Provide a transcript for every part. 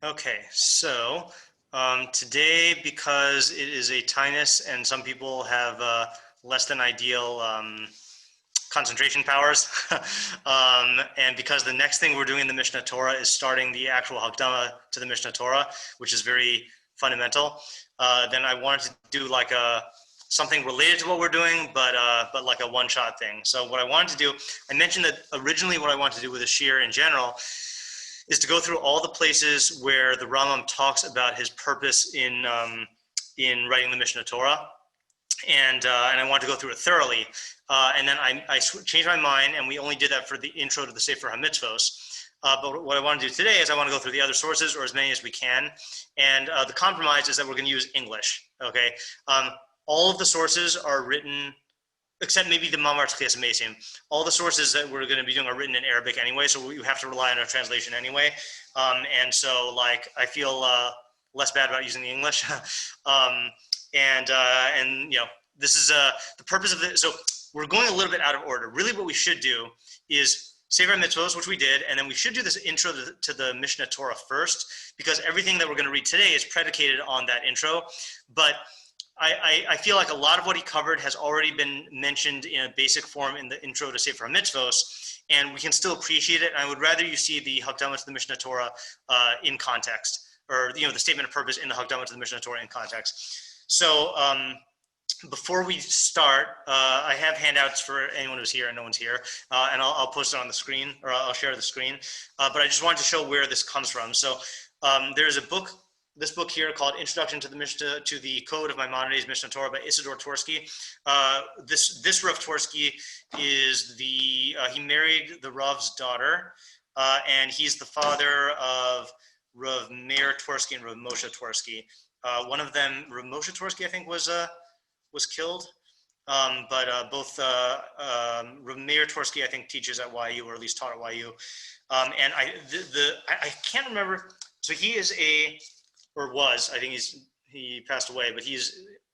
Okay, so today, because it is a tinus and some people have less than ideal concentration powers, and because the next thing we're doing in the Mishneh Torah is starting the actual Hakdama to the Mishneh Torah, which is very fundamental, then I wanted to do like something related to what we're doing, but like a one-shot thing. So what I wanted to do, I mentioned that originally what I wanted to do with a shiur in general is to go through all the places where the Rambam talks about his purpose in writing the Mishneh Torah, and I want to go through it thoroughly. And then I changed my mind, and we only did that for the intro to the Sefer HaMitzvos. But what I want to do today is I want to go through the other sources, or as many as we can. And the compromise is that we're going to use English. Okay, all of the sources are written, except maybe the Mamar Tchias Mesim. All the sources that we're going to be doing are written in Arabic anyway, so you have to rely on a translation anyway. And so, like, I feel less bad about using the English. And you know, this is the purpose of this. So we're going a little bit out of order. Really, what we should do is Sefer Mitzvos, which we did, and then we should do this intro to the Mishneh Torah first, because everything that we're going to read today is predicated on that intro. But I feel like a lot of what he covered has already been mentioned in a basic form in the intro to Sefer HaMitzvos, and we can still appreciate it. And I would rather you see the Hakdama to the Mishneh Torah in context, or the statement of purpose in the Hakdama to the Mishneh Torah in context. So before we start, I have handouts for anyone who's here and no one's here, and I'll post it on the screen, or I'll share the screen. But I just wanted to show where this comes from. So there's a book. This book here called Introduction to the Code of Maimonides Mishneh Torah by Isidore Tversky. This Rav Tversky is he married the Rav's daughter, and he's the father of Rav Meir Tversky and Rav Moshe Tversky. One of them, Rav Moshe Tversky, I think was killed, but both Rav Meir Tversky, I think, teaches at YU, or at least taught at YU. And I can't remember. So he is or was, I think he passed away, but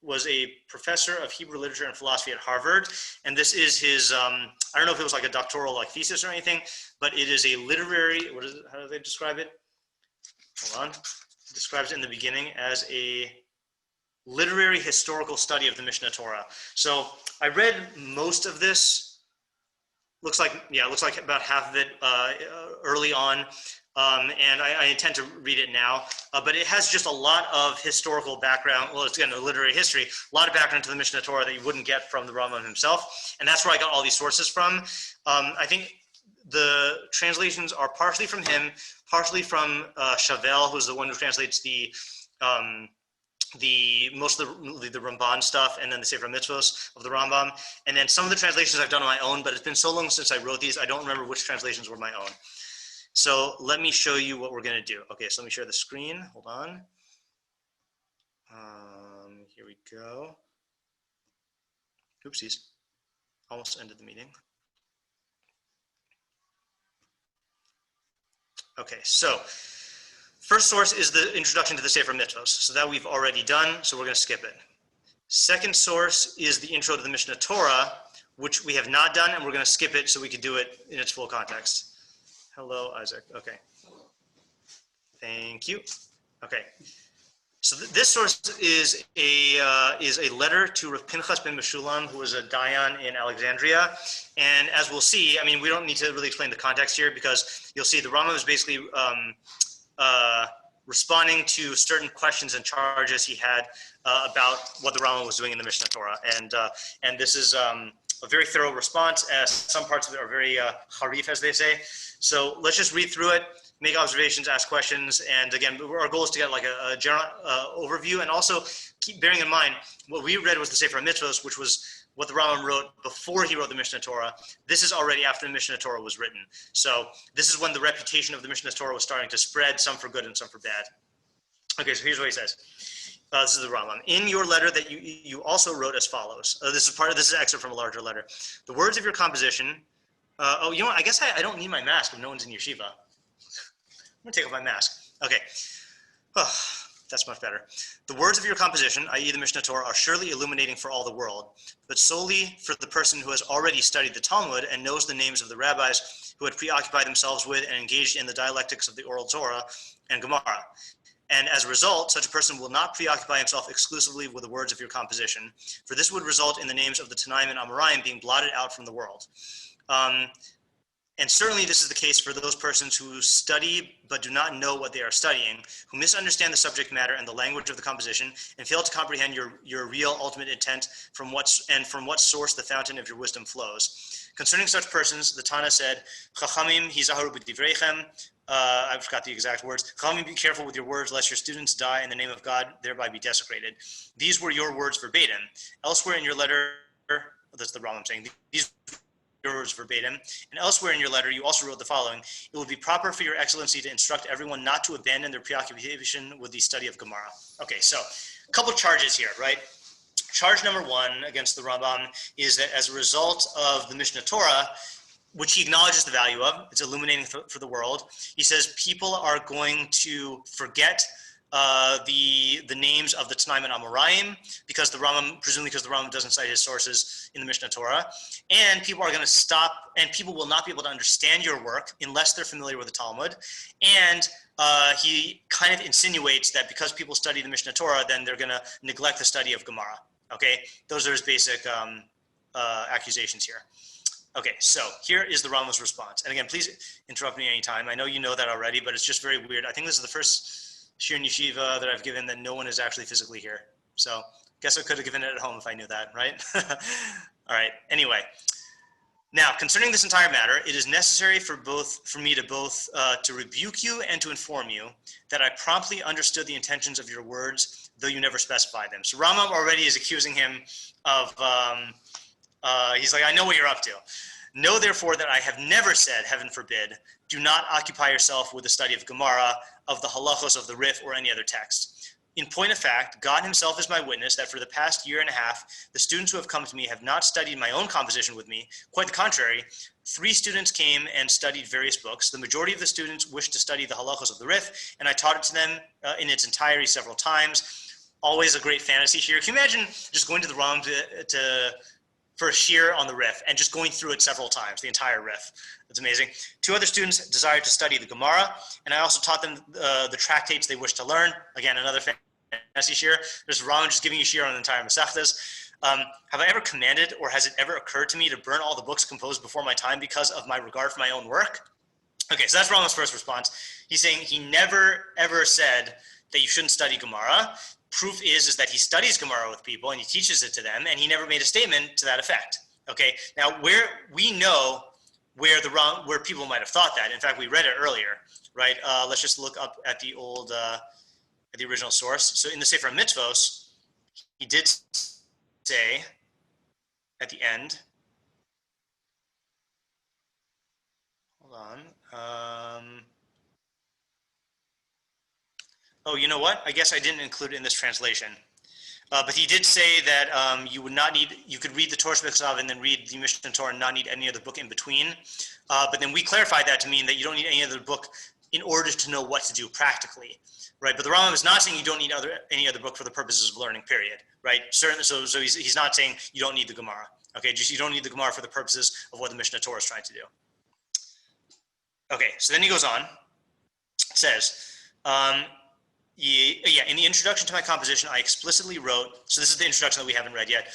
was a professor of Hebrew literature and philosophy at Harvard. And this is his, I don't know if it was like a doctoral thesis or anything, but it is a literary, how do they describe it? Hold on. It describes it in the beginning as a literary historical study of the Mishneh Torah. So I read most of this. Looks like about half of it early on. And I intend to read it now, but it has just a lot of historical background. Well, it's again a literary history, a lot of background to the Mishneh Torah that you wouldn't get from the Rambam himself, and that's where I got all these sources from. I think the translations are partially from him, partially from Chavel, who's the one who translates most of the Ramban stuff, and then the Sefer Mitzvos of the Rambam, and then some of the translations I've done on my own. But it's been so long since I wrote these, I don't remember which translations were my own. So let me show you what we're going to do. Okay, so let me share the screen. Hold on. Here we go. Oopsies. Almost ended the meeting. Okay, so first source is the introduction to the Sefer Mitzvos. So that we've already done, so we're going to skip it. Second source is the intro to the Mishneh Torah, which we have not done, and we're going to skip it so we can do it in its full context. Hello, Isaac. Okay. Thank you. Okay. So this source is a letter to Rav Pinchas ben Meshullam, who was a Dayan in Alexandria. And as we'll see, I mean, we don't need to really explain the context here, because you'll see the Rambam is basically responding to certain questions and charges he had about what the Rambam was doing in the Mishneh Torah. And this is a very thorough response, as some parts of it are very harif, as they say. So let's just read through it, make observations, ask questions, and again, our goal is to get like a general overview, and also keep bearing in mind what we read was the Sefer HaMitzvos, which was what the Rambam wrote before he wrote the Mishneh Torah. This is already after the Mishneh Torah was written. So this is when the reputation of the Mishneh Torah was starting to spread, some for good and some for bad. Okay, so here's what he says. This is the Rambam. In your letter that you also wrote as follows. This is an excerpt from a larger letter. The words of your composition. Oh, you know what? I guess I don't need my mask if no one's in yeshiva. I'm gonna take off my mask. Okay. That's much better. The words of your composition, i.e. the Mishneh Torah, are surely illuminating for all the world, but solely for the person who has already studied the Talmud and knows the names of the rabbis who had preoccupied themselves with and engaged in the dialectics of the oral Torah and Gemara. And as a result, such a person will not preoccupy himself exclusively with the words of your composition, for this would result in the names of the Tanaim and Amoraim being blotted out from the world. And certainly this is the case for those persons who study but do not know what they are studying, who misunderstand the subject matter and the language of the composition, and fail to comprehend your real ultimate intent from what source the fountain of your wisdom flows. Concerning such persons, the Tana said, Chachamim hizaharu b'divreichem. I forgot the exact words. Chachamim, be careful with your words, lest your students die in the name of God, thereby be desecrated. These were your words verbatim. Elsewhere in your letter, that's the Rambam saying, these words verbatim, and elsewhere in your letter you also wrote the following: it would be proper for your excellency to instruct everyone not to abandon their preoccupation with the study of Gemara. Okay, so a couple charges here, right? Charge number one against the Rambam is that as a result of the Mishneh Torah, which he acknowledges the value of, it's illuminating for the world, he says people are going to forget the names of the Tanaim and Amoraim, because the Rambam, presumably because the Rambam doesn't cite his sources in the Mishneh Torah, and people are going to stop, and people will not be able to understand your work unless they're familiar with the Talmud, and he kind of insinuates that because people study the Mishneh Torah, then they're going to neglect the study of Gemara. Okay, those are his basic accusations here. Okay, so here is the Rambam's response, and again, please interrupt me anytime. I know you know that already, but it's just very weird. I think this is the first Shir in Yeshiva that I've given that no one is actually physically here. So guess I could have given it at home if I knew that, right? All right, anyway. Now, concerning this entire matter, it is necessary for me to rebuke you and to inform you that I promptly understood the intentions of your words, though you never specified them. So Rambam already is accusing him of, he's like, I know what you're up to. Know therefore that I have never said, heaven forbid, do not occupy yourself with the study of Gemara, of the halachos of the Rif, or any other text. In point of fact, God himself is my witness that for the past year and a half, the students who have come to me have not studied my own composition with me. Quite the contrary, 3 students came and studied various books. The majority of the students wished to study the halachos of the Rif, and I taught it to them in its entirety several times. Always a great fantasy here. Can you imagine just going to the Rambam for a shir on the Rif and just going through it several times, the entire Rif? That's amazing. 2 other students desired to study the Gemara, and I also taught them the tractates they wished to learn. Again, another fantasy shir. There's Rambam just giving you shir on the entire Masechtas. Have I ever commanded, or has it ever occurred to me to burn all the books composed before my time because of my regard for my own work? Okay, so that's Rambam's first response. He's saying he never ever said that you shouldn't study Gemara. Proof is that he studies Gemara with people and he teaches it to them, and he never made a statement to that effect. Okay, now where we know where people might have thought that. In fact, we read it earlier, right? Let's just look up at the old, at the original source. So in the Sefer Mitzvos, he did say at the end, hold on. Oh, you know what? I guess I didn't include it in this translation. But he did say that you could read the Torah Shebeksav and then read the Mishneh Torah and not need any other book in between. But then we clarified that to mean that you don't need any other book in order to know what to do practically, right? But the Rambam is not saying you don't need any other book for the purposes of learning, period, right? Certainly, so he's not saying you don't need the Gemara, okay? Just you don't need the Gemara for the purposes of what the Mishneh Torah is trying to do. Okay, so then he goes on. It says, in the introduction to my composition, I explicitly wrote, so this is the introduction that we haven't read yet.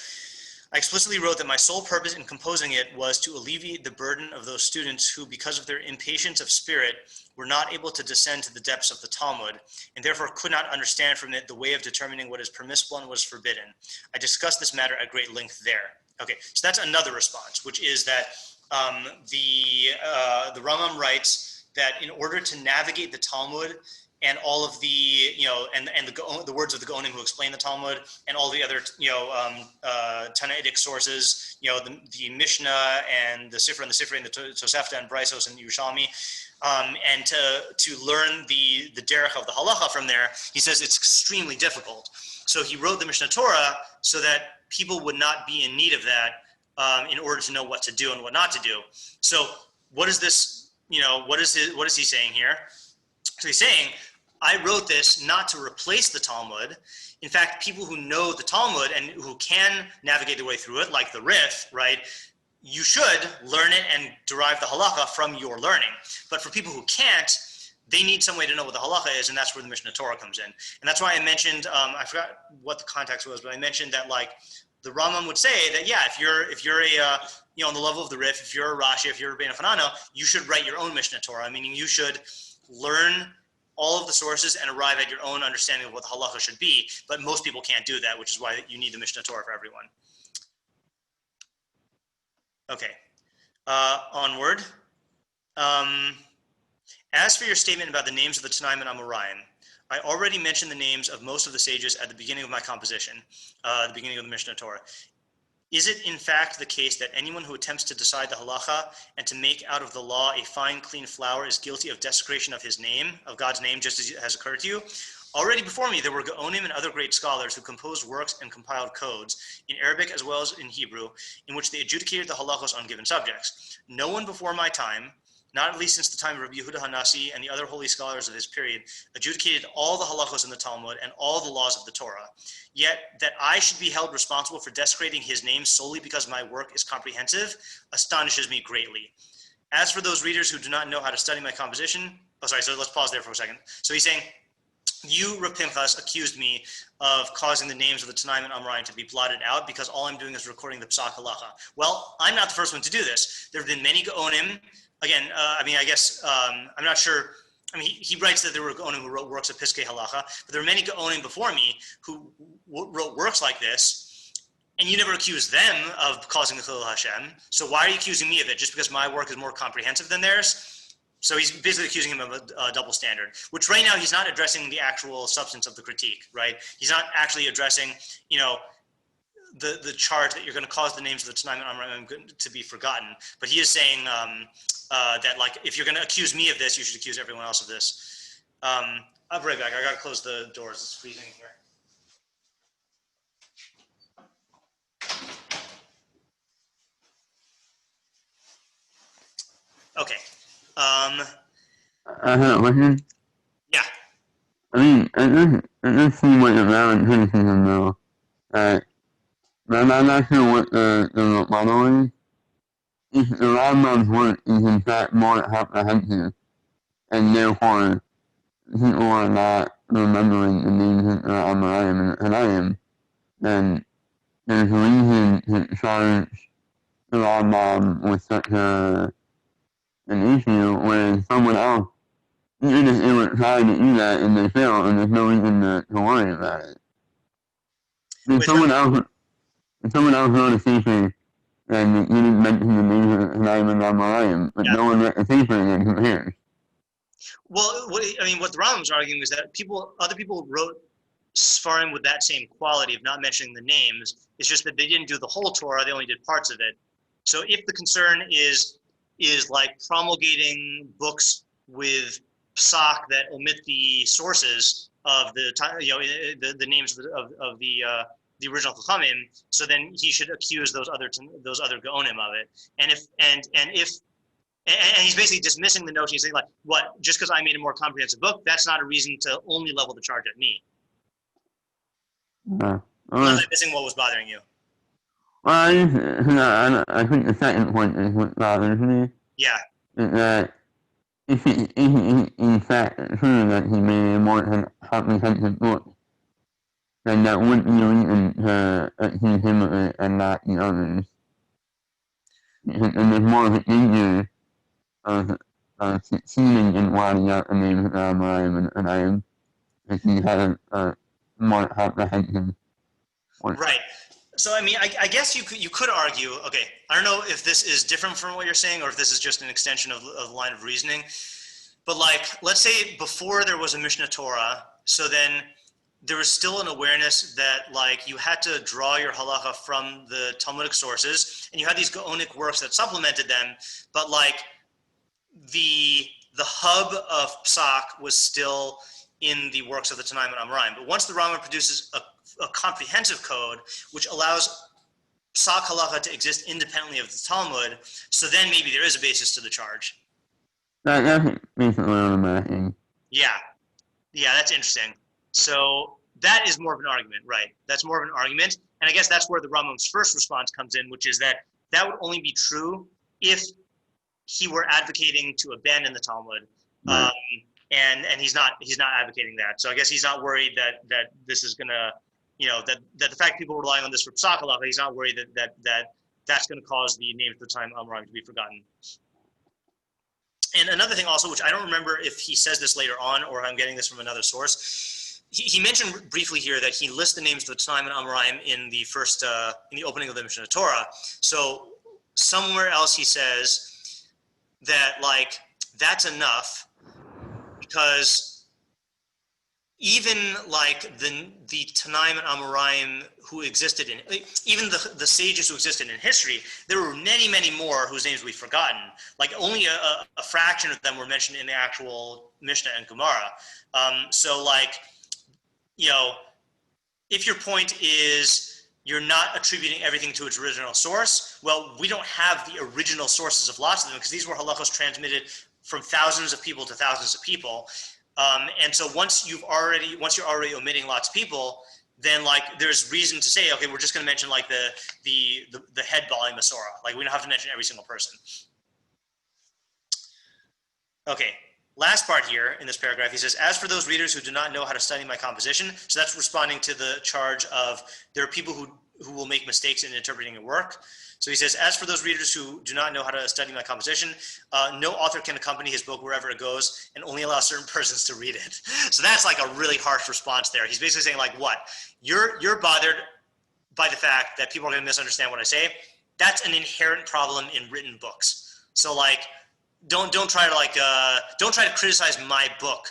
I explicitly wrote that my sole purpose in composing it was to alleviate the burden of those students who, because of their impatience of spirit, were not able to descend to the depths of the Talmud, and therefore could not understand from it the way of determining what is permissible and what is forbidden. I discussed this matter at great length there. Okay, so that's another response, which is that the Rambam writes that in order to navigate the Talmud and all of the, and the words of the Gaonim who explain the Talmud and all the other, Tanaitic sources, the Mishnah and the Sefer and the Tosefta and Brisos and Yerushalmi, and to learn the derech of the halacha from there, he says it's extremely difficult. So he wrote the Mishneh Torah so that people would not be in need of that in order to know what to do and what not to do. So what is this, what is he saying here? So he's saying, I wrote this not to replace the Talmud. In fact, people who know the Talmud and who can navigate their way through it, like the Rif, right, you should learn it and derive the halacha from your learning. But for people who can't, they need some way to know what the halacha is, and that's where the Mishneh Torah comes in. And that's why I mentioned, I forgot what the context was, but I mentioned that like the Rambam would say that, yeah, if you're a, on the level of the Rif, if you're a Rashi, if you're a Bein Hanano, you should write your own Mishneh Torah, meaning you should learn all of the sources and arrive at your own understanding of what the halacha should be. But most people can't do that, which is why you need the Mishneh Torah for everyone. Okay, onward. As for your statement about the names of the Tanaim and Amoraim, I already mentioned the names of most of the sages at the beginning of my composition, the beginning of the Mishneh Torah. Is it in fact the case that anyone who attempts to decide the halacha and to make out of the law a fine, clean flour is guilty of desecration of his name, of God's name, just as it has occurred to you? Already before me, there were Gaonim and other great scholars who composed works and compiled codes, in Arabic as well as in Hebrew, in which they adjudicated the halachos on given subjects. No one before my time, not at least since the time of Rabbi Yehudah Hanasi and the other holy scholars of his period, adjudicated all the halachos in the Talmud and all the laws of the Torah. Yet that I should be held responsible for desecrating his name solely because my work is comprehensive astonishes me greatly. As for those readers who do not know how to study my composition, so let's pause there for a second. So he's saying, you, Rav Pinchas, accused me of causing the names of the Tanaim and Amoraim to be blotted out because all I'm doing is recording the Psak Halacha. Well, I'm not the first one to do this. There have been many Gaonim. Again, I'm not sure. He writes that there were Gaonim who wrote works of Piskei Halacha, but there were many Gaonim before me who wrote works like this, and you never accused them of causing the Chilul Hashem. So why are you accusing me of it? Just because my work is more comprehensive than theirs? So he's basically accusing him of a double standard, which right now he's not addressing the actual substance of the critique, right? He's not actually addressing, the charge that you're going to cause the names of the Tanaim and Amoraim to be forgotten. But he is saying that, like, if you're going to accuse me of this, you should accuse everyone else of this. I'll be right back. I got to close the doors. It's freezing here. Okay. I have a question. Yeah. It does seem like a valid criticism, though. But I'm not sure what the model is. If the Rambam's work is in fact more comprehensive, and therefore people are not remembering the names of Amoraim and Tanaim, then there's a reason to charge the Rambam with such an issue, whereas someone else, even if they were trying to do that and they fail, and there's no reason to worry about it. If someone else wrote a Sefer and you didn't mention the names of Tanaim and Amoraim, but no one read the Sefer and then compares. Well, what the Rambam's arguing is that other people wrote Sfarim with that same quality of not mentioning the names. It's just that they didn't do the whole Torah; they only did parts of it. So if the concern is like promulgating books with psak that omit the sources of the names of the original Chachamim, so then he should accuse those other Gaonim of it. And he's basically dismissing the notion. He's saying, like, what, just because I made a more comprehensive book, that's not a reason to only level the charge at me. Unless I'm missing what was bothering you. Well, I think the second point is what bothers me. Yeah. That if it isn't in fact true that he made a more comprehensive book, then that wouldn't be a reason to accuse him of it and not the others. And there's more of a danger of succeeding in blotting out the names of Amoraim and Tanaim if he had a more comprehensive one. Right. So, I guess you could argue, okay, I don't know if this is different from what you're saying or if this is just an extension of the line of reasoning, but like, let's say before there was a Mishneh Torah, so then there was still an awareness that, like, you had to draw your halacha from the Talmudic sources, and you had these Gaonic works that supplemented them, but like the hub of psak was still in the works of the Tanaim and Amoraim. But once the Rambam produces a comprehensive code which allows psak halacha to exist independently of the Talmud, so then maybe there is a basis to the charge. That's basically what I'm asking. Yeah. Yeah, that's interesting. So that is more of an argument, right? That's more of an argument. And I guess that's where the Rambam's first response comes in, which is that that would only be true if he were advocating to abandon the Talmud. Um, Right. and he's not advocating that. So I guess he's not worried that this is gonna, that the fact people are relying on this for Psak halacha, he's not worried that's going to cause the names of the time Amoraim to be forgotten. And another thing also, which I don't remember if he says this later on or I'm getting this from another source, he mentioned briefly here that he lists the names of the Tannaim and Amoraim in the opening of the Mishneh Torah. So somewhere else he says that like that's enough because even like the Tanaim and Amoraim who existed even the sages who existed in history, there were many, many more whose names we've forgotten. Like only a fraction of them were mentioned in the actual Mishnah and Gemara. So like, if your point is you're not attributing everything to its original source, well, we don't have the original sources of lots of them because these were halachos transmitted from thousands of people to thousands of people. And so once you're already omitting lots of people, then like there's reason to say, okay, we're just going to mention like the head Bali Masorah. Like we don't have to mention every single person. Okay, last part here in this paragraph, he says, as for those readers who do not know how to study my composition, so that's responding to the charge of there are people who will make mistakes in interpreting a work. So he says, as for those readers who do not know how to study my composition, no author can accompany his book wherever it goes and only allow certain persons to read it. So that's like a really harsh response there. He's basically saying like, what? You're bothered by the fact that people are going to misunderstand what I say. That's an inherent problem in written books. So like, don't try to criticize my book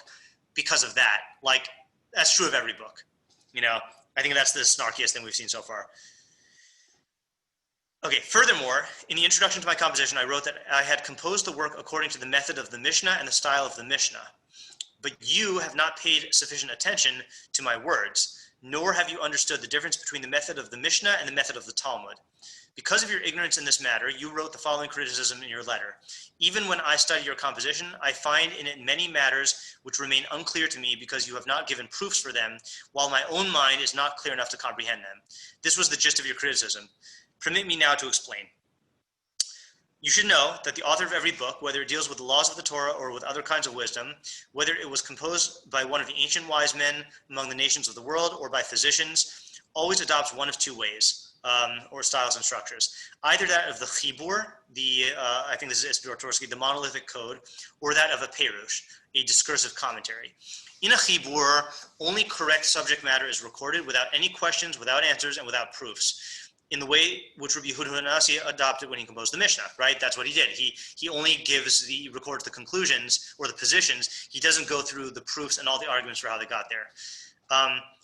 because of that. Like, that's true of every book. I think that's the snarkiest thing we've seen so far. Okay, furthermore, in the introduction to my composition, I wrote that I had composed the work according to the method of the Mishnah and the style of the Mishnah. But you have not paid sufficient attention to my words, nor have you understood the difference between the method of the Mishnah and the method of the Talmud. Because of your ignorance in this matter, you wrote the following criticism in your letter. Even when I study your composition, I find in it many matters which remain unclear to me because you have not given proofs for them, while my own mind is not clear enough to comprehend them. This was the gist of your criticism. Permit me now to explain. You should know that the author of every book, whether it deals with the laws of the Torah or with other kinds of wisdom, whether it was composed by one of the ancient wise men among the nations of the world or by physicians, always adopts one of two ways, or styles and structures. Either that of the chibur, I think this is Isbir Torsky, the monolithic code, or that of a perush, a discursive commentary. In a chibur, only correct subject matter is recorded without any questions, without answers, and without proofs, in the way which Rabbi Yehudah adopted when he composed the Mishnah, right? That's what he did. He only records the conclusions or the positions. He doesn't go through the proofs and all the arguments for how they got there.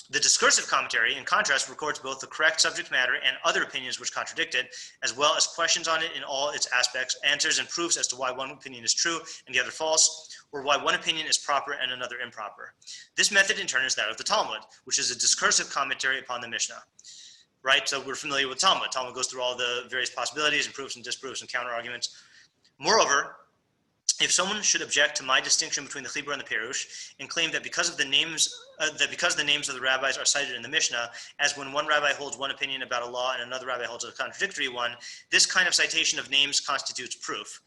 The discursive commentary, in contrast, records both the correct subject matter and other opinions which contradict it, as well as questions on it in all its aspects, answers and proofs as to why one opinion is true and the other false, or why one opinion is proper and another improper. This method, in turn, is that of the Talmud, which is a discursive commentary upon the Mishnah. Right, so we're familiar with Talmud. Talmud goes through all the various possibilities and proofs and disproofs and counter arguments. Moreover, if someone should object to my distinction between the chibur and the perush and claim that because the names of the rabbis are cited in the Mishnah, as when one rabbi holds one opinion about a law and another rabbi holds a contradictory one, this kind of citation of names constitutes proof.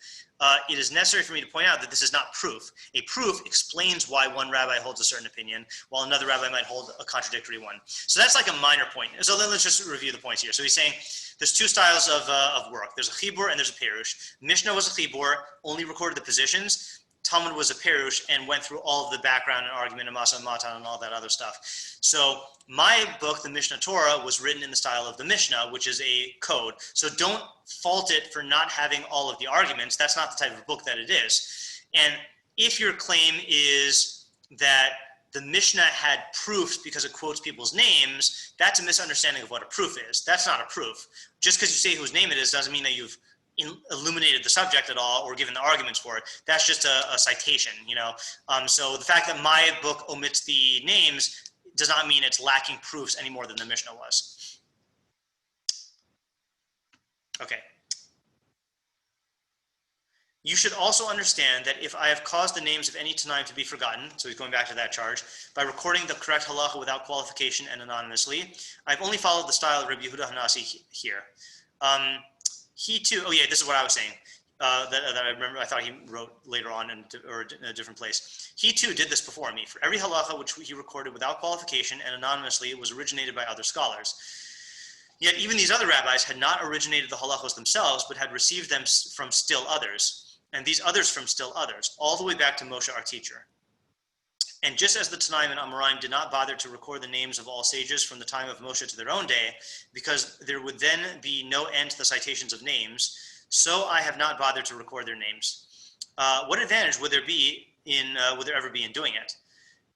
It is necessary for me to point out that this is not proof. A proof explains why one rabbi holds a certain opinion, while another rabbi might hold a contradictory one. So that's like a minor point. So then let's just review the points here. So he's saying there's two styles of work. There's a chibur and there's a perush. Mishnah was a chibur, only recorded the positions. Talmud was a perush and went through all of the background and argument and masa and matan and all that other stuff. So my book, the Mishneh Torah, was written in the style of the Mishnah, which is a code. So don't fault it for not having all of the arguments. That's not the type of book that it is. And if your claim is that the Mishnah had proofs because it quotes people's names, that's a misunderstanding of what a proof is. That's not a proof. Just because you say whose name it is doesn't mean that you've illuminated the subject at all or given the arguments for it. That's just a citation, So the fact that my book omits the names does not mean it's lacking proofs any more than the Mishnah was. Okay. You should also understand that if I have caused the names of any Tanaim to be forgotten, so he's going back to that charge, by recording the correct halacha without qualification and anonymously, I've only followed the style of Rabbi Yehudah Hanasi here. He too, oh yeah, this is what I was saying. That I remember, I thought he wrote later on in a different place. He too did this before me. For every halacha which he recorded without qualification and anonymously, it was originated by other scholars. Yet even these other rabbis had not originated the halachos themselves, but had received them from still others, and these others from still others, all the way back to Moshe, our teacher. And just as the Tanaim and Amoraim did not bother to record the names of all sages from the time of Moshe to their own day, because there would then be no end to the citations of names, so I have not bothered to record their names. What advantage would there ever be in doing it?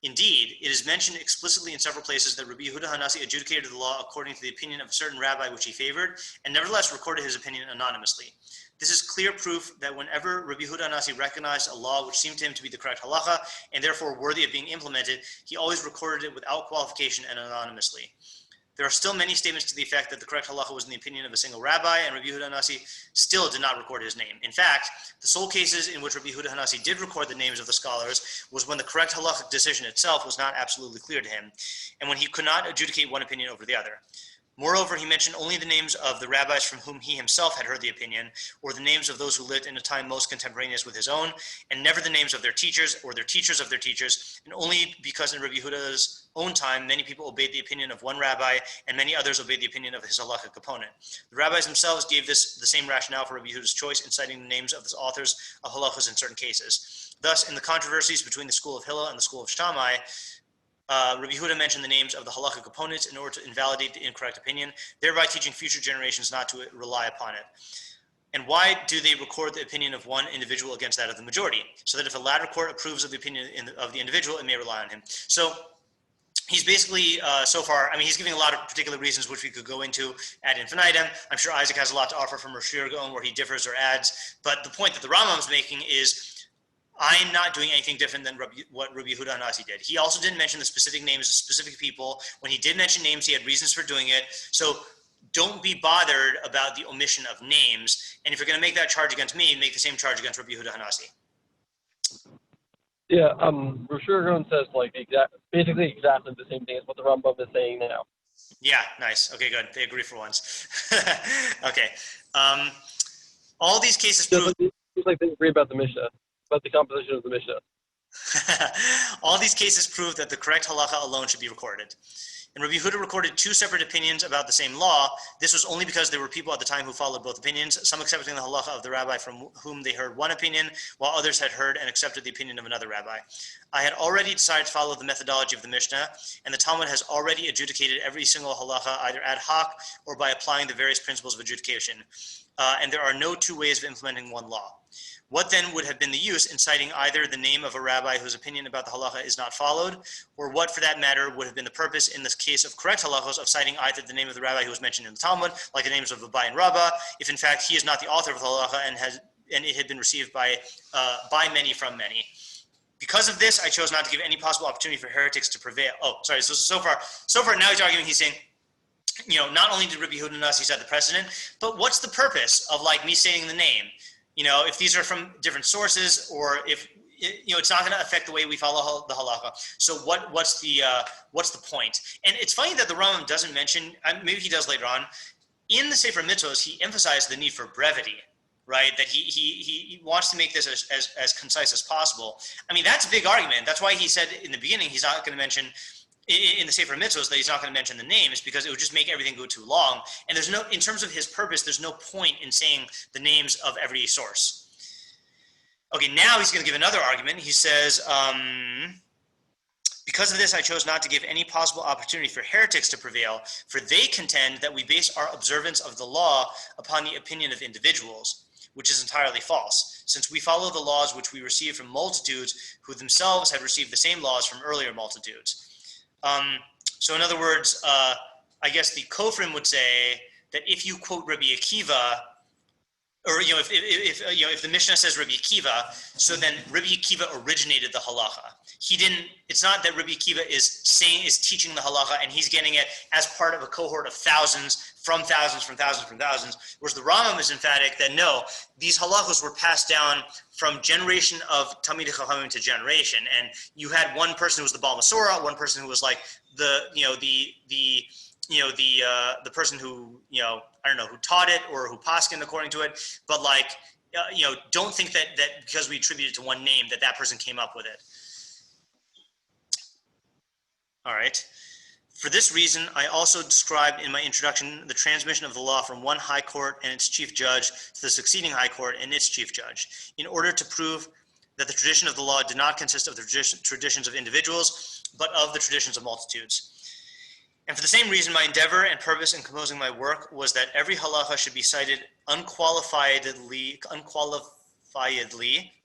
Indeed, it is mentioned explicitly in several places that Rabbi Yehudah Hanasi adjudicated the law according to the opinion of a certain rabbi which he favored, and nevertheless recorded his opinion anonymously. This is clear proof that whenever Rabbi Yehudah Hanasi recognized a law which seemed to him to be the correct halacha, and therefore worthy of being implemented, he always recorded it without qualification and anonymously. There are still many statements to the effect that the correct halacha was in the opinion of a single rabbi, and Rabbi Yehudah Hanasi still did not record his name. In fact, the sole cases in which Rabbi Yehudah Hanasi did record the names of the scholars was when the correct halachic decision itself was not absolutely clear to him, and when he could not adjudicate one opinion over the other. Moreover, he mentioned only the names of the rabbis from whom he himself had heard the opinion, or the names of those who lived in a time most contemporaneous with his own, and never the names of their teachers or their teachers of their teachers, and only because in Rabbi Yehudah's own time, many people obeyed the opinion of one rabbi, and many others obeyed the opinion of his halachic opponent. The rabbis themselves gave this the same rationale for Rabbi Yehudah's choice in citing the names of the authors of halachos in certain cases. Thus, in the controversies between the school of Hillel and the school of Shammai, Rabbi Yehudah mentioned the names of the halachic opponents in order to invalidate the incorrect opinion, thereby teaching future generations not to rely upon it. And why do they record the opinion of one individual against that of the majority? So that if a latter court approves of the opinion of the individual, it may rely on him. So he's basically, so far, I mean, he's giving a lot of particular reasons which we could go into ad infinitum. I'm sure Isaac has a lot to offer from Rosh Hashanah where he differs or adds. But the point that the Rambam's making is, I'm not doing anything different than what Rabbi Yehudah Hanasi did. He also didn't mention the specific names of specific people. When he did mention names, he had reasons for doing it. So don't be bothered about the omission of names. And if you're going to make that charge against me, make the same charge against Rabbi Yehudah Hanasi. Yeah, Rosh Hashanah says basically exactly the same thing as what the Rambam is saying now. Yeah, nice. Okay, good. They agree for once. Okay. All these cases prove... It's like they agree about the Mishnah. About the composition of the Mishnah. All these cases prove that the correct halacha alone should be recorded. And Rabbi Yehudah recorded two separate opinions about the same law. This was only because there were people at the time who followed both opinions, some accepting the halacha of the rabbi from whom they heard one opinion, while others had heard and accepted the opinion of another rabbi. I had already decided to follow the methodology of the Mishnah, and the Talmud has already adjudicated every single halacha either ad hoc or by applying the various principles of adjudication. And there are no two ways of implementing one law. What then would have been the use in citing either the name of a rabbi whose opinion about the halacha is not followed, or what, for that matter, would have been the purpose in this case of correct halachos of citing either the name of the rabbi who was mentioned in the Talmud, like the names of Abai and Rabbah, if in fact he is not the author of the halacha and it had been received by many from many. Because of this, I chose not to give any possible opportunity for heretics to prevail. Oh, sorry. So far, now he's arguing. He's saying, not only did Rabbi Yehudah Hanasi set the precedent, but what's the purpose of me stating the name? If these are from different sources, or if it's not going to affect the way we follow the halacha. So what's the point? And it's funny that the Rambam doesn't mention. Maybe he does later on. In the Sefer Mitzvos, he emphasized the need for brevity, right? That he wants to make this as concise as possible. I mean, that's a big argument. That's why he said in the beginning he's not going to mention. In the Sefer Mitzvos that he's not going to mention the names because it would just make everything go too long. And there's no, in terms of his purpose, there's no point in saying the names of every source. Okay, now he's going to give another argument. He says, because of this, I chose not to give any possible opportunity for heretics to prevail, for they contend that we base our observance of the law upon the opinion of individuals, which is entirely false, since we follow the laws which we receive from multitudes who themselves had received the same laws from earlier multitudes. So in other words, I guess the Kofrim would say that if you quote Rabbi Akiva, or if the Mishnah says Rabbi Akiva, so then Rabbi Akiva originated the halacha. He didn't. It's not that Rabbi Akiva is teaching the halacha and he's getting it as part of a cohort of thousands. Whereas the Rambam is emphatic that no, these halachos were passed down from generation of Talmidei Chachamim to generation, and you had one person who was the Baal Masorah, one person who was like the person who who taught it or who paskined according to it, but don't think that because we attribute it to one name that person came up with it. All right. For this reason, I also described in my introduction the transmission of the law from one high court and its chief judge to the succeeding high court and its chief judge, in order to prove that the tradition of the law did not consist of the traditions of individuals, but of the traditions of multitudes. And for the same reason, my endeavor and purpose in composing my work was that every halacha should be cited unqualifiedly,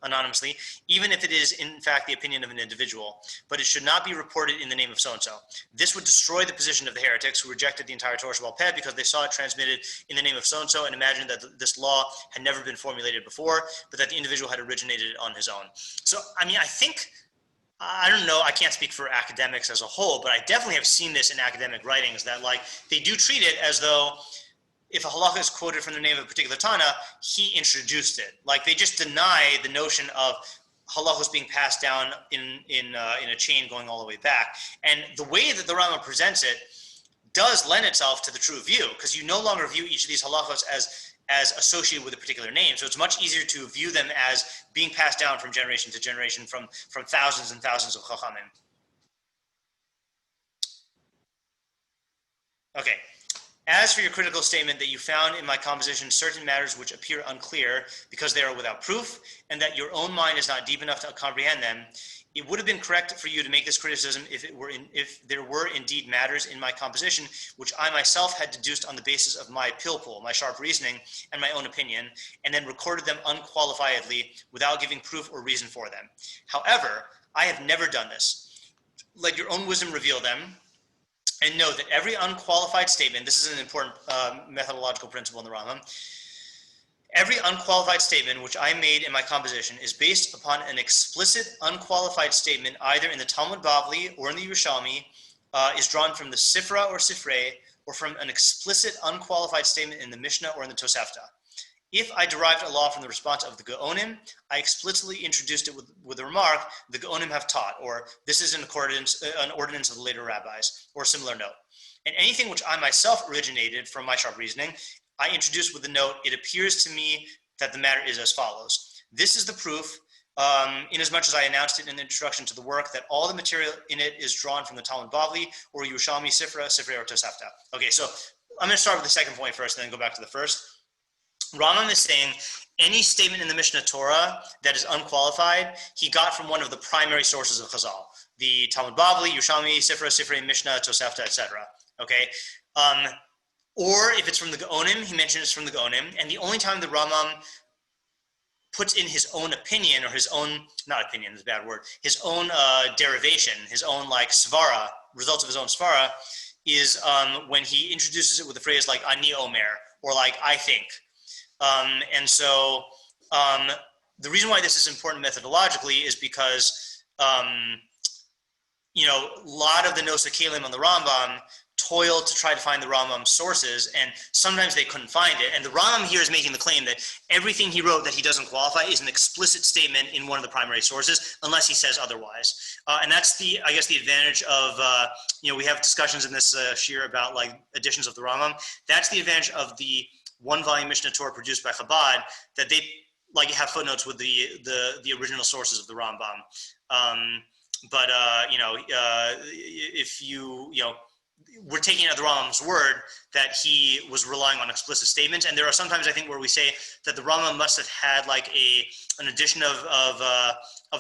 anonymously, even if it is in fact the opinion of an individual, but it should not be reported in the name of so-and-so. This would destroy the position of the heretics who rejected the entire Torah Sheba'al Peh because they saw it transmitted in the name of so-and-so and imagined that this law had never been formulated before, but that the individual had originated it on his own. So, I think, I don't know, I can't speak for academics as a whole, but I definitely have seen this in academic writings that they do treat it as though if a halakha is quoted from the name of a particular Tana, he introduced it. They just deny the notion of halachos being passed down in a chain going all the way back. And the way that the Rambam presents it does lend itself to the true view, because you no longer view each of these halachos as associated with a particular name. So it's much easier to view them as being passed down from generation to generation from thousands and thousands of chachamim. Okay. As for your critical statement that you found in my composition certain matters which appear unclear because they are without proof, and that your own mind is not deep enough to comprehend them, it would have been correct for you to make this criticism if there were indeed matters in my composition which I myself had deduced on the basis of my pilpul, my sharp reasoning, and my own opinion, and then recorded them unqualifiedly without giving proof or reason for them. However, I have never done this. Let your own wisdom reveal them. And know that every unqualified statement, this is an important methodological principle in the Rambam, every unqualified statement which I made in my composition is based upon an explicit unqualified statement either in the Talmud Bavli or in the Yerushalmi, is drawn from the Sifra or Sifrei, or from an explicit unqualified statement in the Mishnah or in the Tosefta. If I derived a law from the response of the Gaonim, I explicitly introduced it with the remark, the Gaonim have taught, or this is an ordinance of the later rabbis, or a similar note. And anything which I myself originated from my sharp reasoning, I introduced with the note, it appears to me that the matter is as follows. This is the proof, inasmuch as I announced it in the introduction to the work, that all the material in it is drawn from the Talmud Bavli, or Yerushalmi, Sifra, Sifrei, or Tosefta. Okay, so I'm going to start with the second point first, and then go back to the first. Rambam is saying any statement in the Mishneh Torah that is unqualified, he got from one of the primary sources of Chazal, the Talmud Bavli, Yerushalmi, Sifra, Sifrei, Mishnah, Tosefta, etc. Okay, or if it's from the Gaonim, he mentions it's from the Gaonim, and the only time the Rambam puts in his own opinion, or his own, not opinion is a bad word, his own derivation, his own svara, results of his own svara, is when he introduces it with the phrase ani omer, or I think. And so the reason why this is important methodologically is because, a lot of the Nosei Kelim on the Rambam toiled to try to find the Rambam's sources, and sometimes they couldn't find it. And the Rambam here is making the claim that everything he wrote that he doesn't qualify is an explicit statement in one of the primary sources, unless he says otherwise. And that's the advantage of, we have discussions in this shir about editions of the Rambam. That's the advantage of the one-volume Mishneh Torah produced by Chabad, that they have footnotes with the original sources of the Rambam. If we're taking it at the Rambam's word that he was relying on explicit statements, and there are sometimes I think where we say that the Rambam must have had an edition of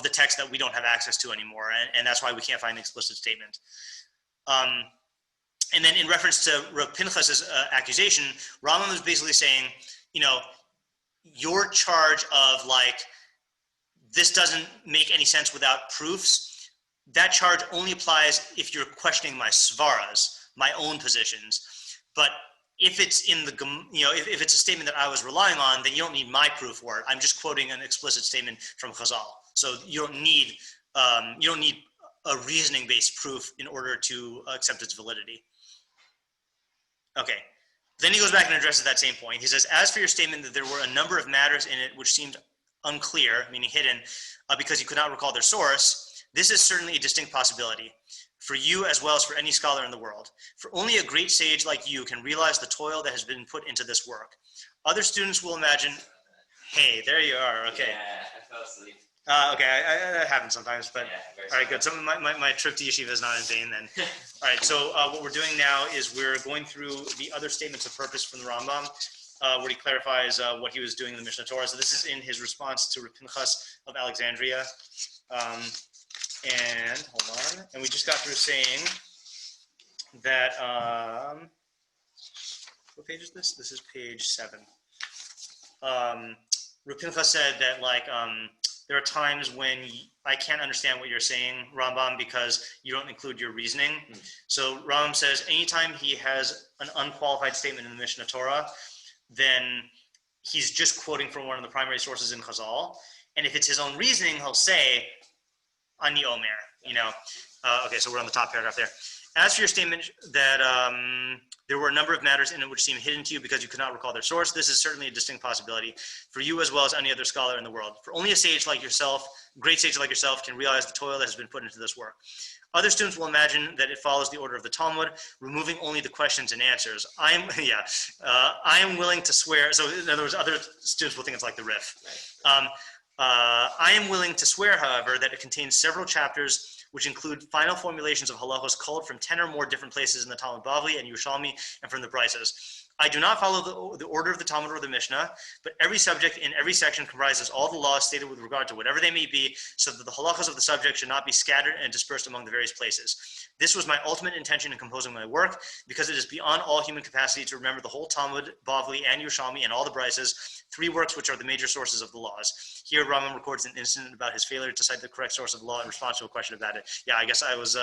the text that we don't have access to anymore, and that's why we can't find an explicit statement. And then in reference to Rav Pinchas's accusation, Rambam is basically saying, your charge of this doesn't make any sense without proofs, that charge only applies if you're questioning my svaras, my own positions. But if it's in the, if it's a statement that I was relying on, then you don't need my proof for it. I'm just quoting an explicit statement from Chazal. So you don't need a reasoning-based proof in order to accept its validity. Okay. Then he goes back and addresses that same point. He says, as for your statement that there were a number of matters in it which seemed unclear, meaning hidden, because you could not recall their source, this is certainly a distinct possibility for you as well as for any scholar in the world. For only a great sage like you can realize the toil that has been put into this work. Other students will imagine, hey, there you are, okay. Yeah, I fell asleep. Okay, that happens sometimes, but Yeah, all right, good. So my trip to yeshiva is not in vain then. All right, so what we're doing now is we're going through the other statements of purpose from the Rambam, where he clarifies what he was doing in the Mishneh Torah. So this is in his response to Pinchas of Alexandria. And hold on, and we just got through saying that, what page is this? This is page 7. Pinchas said that there are times when I can't understand what you're saying, Rambam, because you don't include your reasoning. So Rambam says anytime he has an unqualified statement in the Mishneh Torah, then he's just quoting from one of the primary sources in Chazal. And if it's his own reasoning, he'll say, Ani Omer, okay, so we're on the top paragraph there. As for your statement that there were a number of matters in it which seem hidden to you because you could not recall their source, this is certainly a distinct possibility for you as well as any other scholar in the world. For only a sage like yourself, great sage like yourself, can realize the toil that has been put into this work. Other students will imagine that it follows the order of the Talmud, removing only the questions and answers. I am willing to swear. So in other words, other students will think it's like the Rif. I am willing to swear, however, that it contains several chapters which include final formulations of halachos culled from 10 or more different places in the Talmud Bavli and Yerushalmi and from the Brises. I do not follow the order of the Talmud or the Mishnah, but every subject in every section comprises all the laws stated with regard to whatever they may be, so that the halachos of the subject should not be scattered and dispersed among the various places. This was my ultimate intention in composing my work, because it is beyond all human capacity to remember the whole Talmud, Bavli, and Yerushalmi, and all the Brises, 3 works which are the major sources of the laws. Here, Rambam records an incident about his failure to cite the correct source of the law in response to a question about it. Yeah, I guess I was,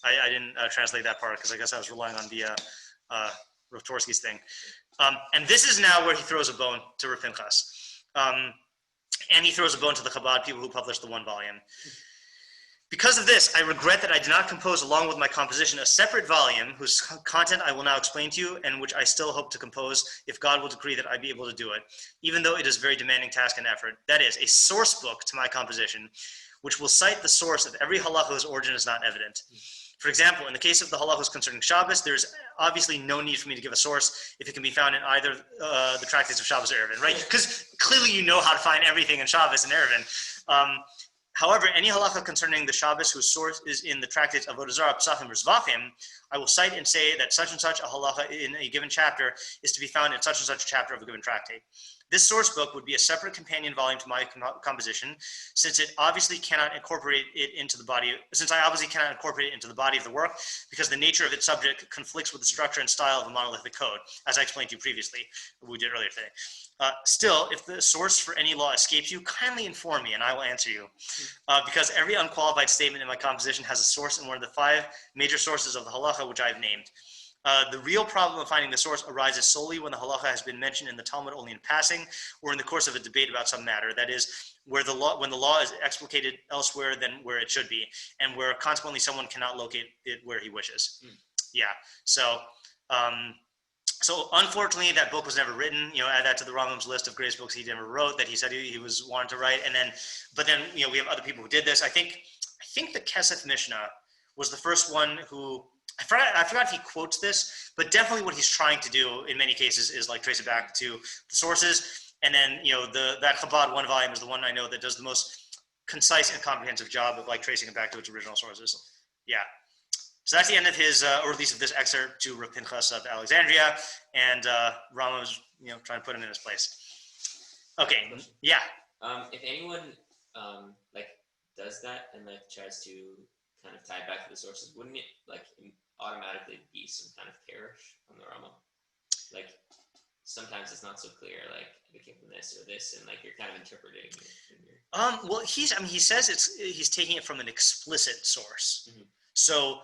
I didn't translate that part, because I guess I was relying on the Rotorsky's thing. And this is now where he throws a bone to Rav Pinchas. And he throws a bone to the Chabad people who published the 1 volume. Because of this, I regret that I did not compose along with my composition a separate volume whose content I will now explain to you and which I still hope to compose if God will decree that I be able to do it, even though it is a very demanding task and effort. That is, a source book to my composition, which will cite the source of every halacha whose origin is not evident. For example, in the case of the halachos concerning Shabbos, there's obviously no need for me to give a source if it can be found in either the tractates of Shabbos or Eruvin, right? Because clearly you know how to find everything in Shabbos and Eruvin. However, any halacha concerning the Shabbos whose source is in the tractates of Avodah Zarah, Pesachim, or Zvachim, I will cite and say that such and such a halacha in a given chapter is to be found in such and such a chapter of a given tractate. This source book would be a separate companion volume to my composition, since it obviously cannot incorporate it into the body. Since I obviously cannot incorporate it into the body of the work, because the nature of its subject conflicts with the structure and style of a monolithic code, as I explained to you previously, we did earlier today. Still, if the source for any law escapes you, kindly inform me and I will answer you. Because every unqualified statement in my composition has a source in one of the 5 major sources of the halacha which I have named. The real problem of finding the source arises solely when the halacha has been mentioned in the Talmud only in passing or in the course of a debate about some matter. That is, when the law is explicated elsewhere than where it should be, and where consequently someone cannot locate it where he wishes. Yeah, so unfortunately that book was never written. Add that to the Rambam's list of greatest books he never wrote that he said he was wanting to write. But then we have other people who did this. I think the Kesef Mishnah was the first one who, I forgot if he quotes this, but definitely what he's trying to do in many cases is like trace it back to the sources. And then, that Chabad 1 volume is the one I know that does the most concise and comprehensive job of like tracing it back to its original sources. Yeah. So that's the end of his, or at least of this excerpt to Rav Pinchas of Alexandria, and Rama was, trying to put him in his place. Okay, yeah. If anyone does that and tries to kind of tie it back to the sources, wouldn't it automatically be some kind of perish on the Rama? Sometimes it's not so clear, it came from this or this, and you're kind of interpreting it. Well, he says he's taking it from an explicit source. Mm-hmm. So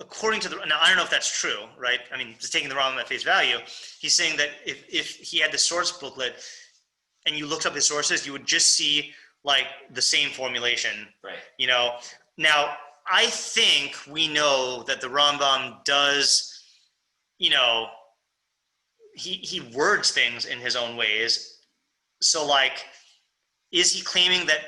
according to now, I don't know if that's true, right? I mean, just taking the Rambam at face value, he's saying that if he had the source booklet and you looked up his sources, you would just see like the same formulation, Right. you know. Now, I think we know that the Rambam does, you know, he words things in his own ways. So, like, is he claiming that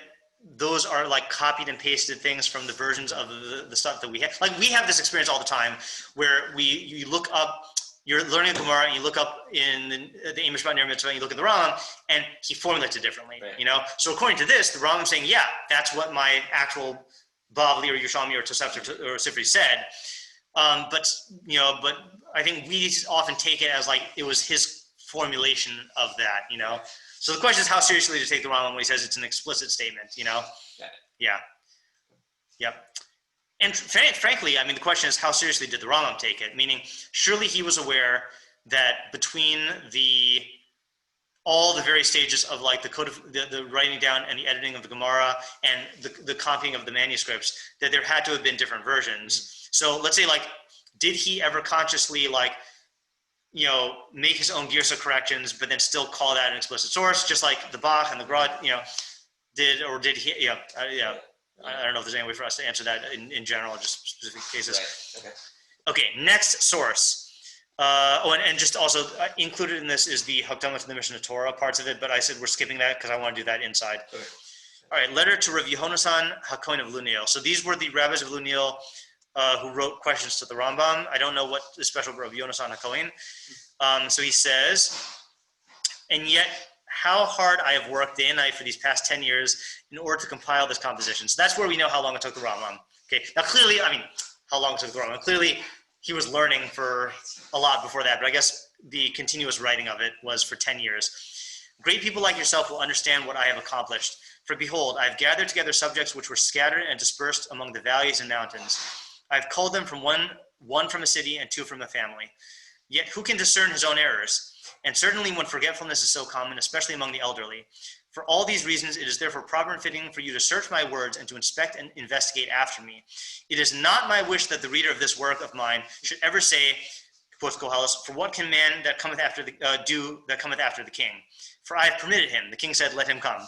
those are like copied and pasted things from the versions of the stuff that we have? Like, we have this experience all the time where you look up, you're learning a Gemara and you look up in the Amish Ner Mitzvah and you look at the Rambam and he formulates it differently, right. You know? So according to this, the Rambam saying, yeah, that's what my actual Bavli or Yerushalmi or Tosefta or Sefer said. But I think we often take it as like it was his formulation of that, you know? So the question is how seriously to take the Rambam when he says it's an explicit statement, you know? Yeah. Yep. And frankly, I mean, the question is how seriously did the Rambam take it? Meaning, surely he was aware that between all the various stages of like the writing down and the editing of the Gemara and the copying of the manuscripts, that there had to have been different versions. So let's say, like, did he ever consciously, like, you know, make his own Girsa corrections, but then still call that an explicit source, just like the Bach and the Grod, you know, did he? Yeah. I don't know if there's any way for us to answer that in general, just specific cases. Right. Okay. Next source. And just also included in this is the Hakdamah to the Mishneh Torah parts of it, but I said we're skipping that because I want to do that inside. Okay. All right. Letter to Rav Yonasan HaKohen of Lunel. So these were the rabbis of Lunel who wrote questions to the Rambam. I don't know what is special about Rav Yonasan HaKohen. So he says, and yet how hard I have worked day and night for these past 10 years in order to compile this composition. So that's where we know how long it took the Rambam. Okay. Now clearly, I mean, how long it took the Rambam. Clearly, he was learning for a lot before that, but I guess the continuous writing of it was for 10 years. Great people like yourself will understand what I have accomplished. For behold, I have gathered together subjects which were scattered and dispersed among the valleys and mountains. I have culled them from one from a city and two from a family. Yet who can discern his own errors? And certainly when forgetfulness is so common, especially among the elderly. For all these reasons, it is therefore proper and fitting for you to search my words and to inspect and investigate after me. It is not my wish that the reader of this work of mine should ever say, quotes Koheles, for what can man that cometh after do that cometh after the king? For I have permitted him. The king said, let him come.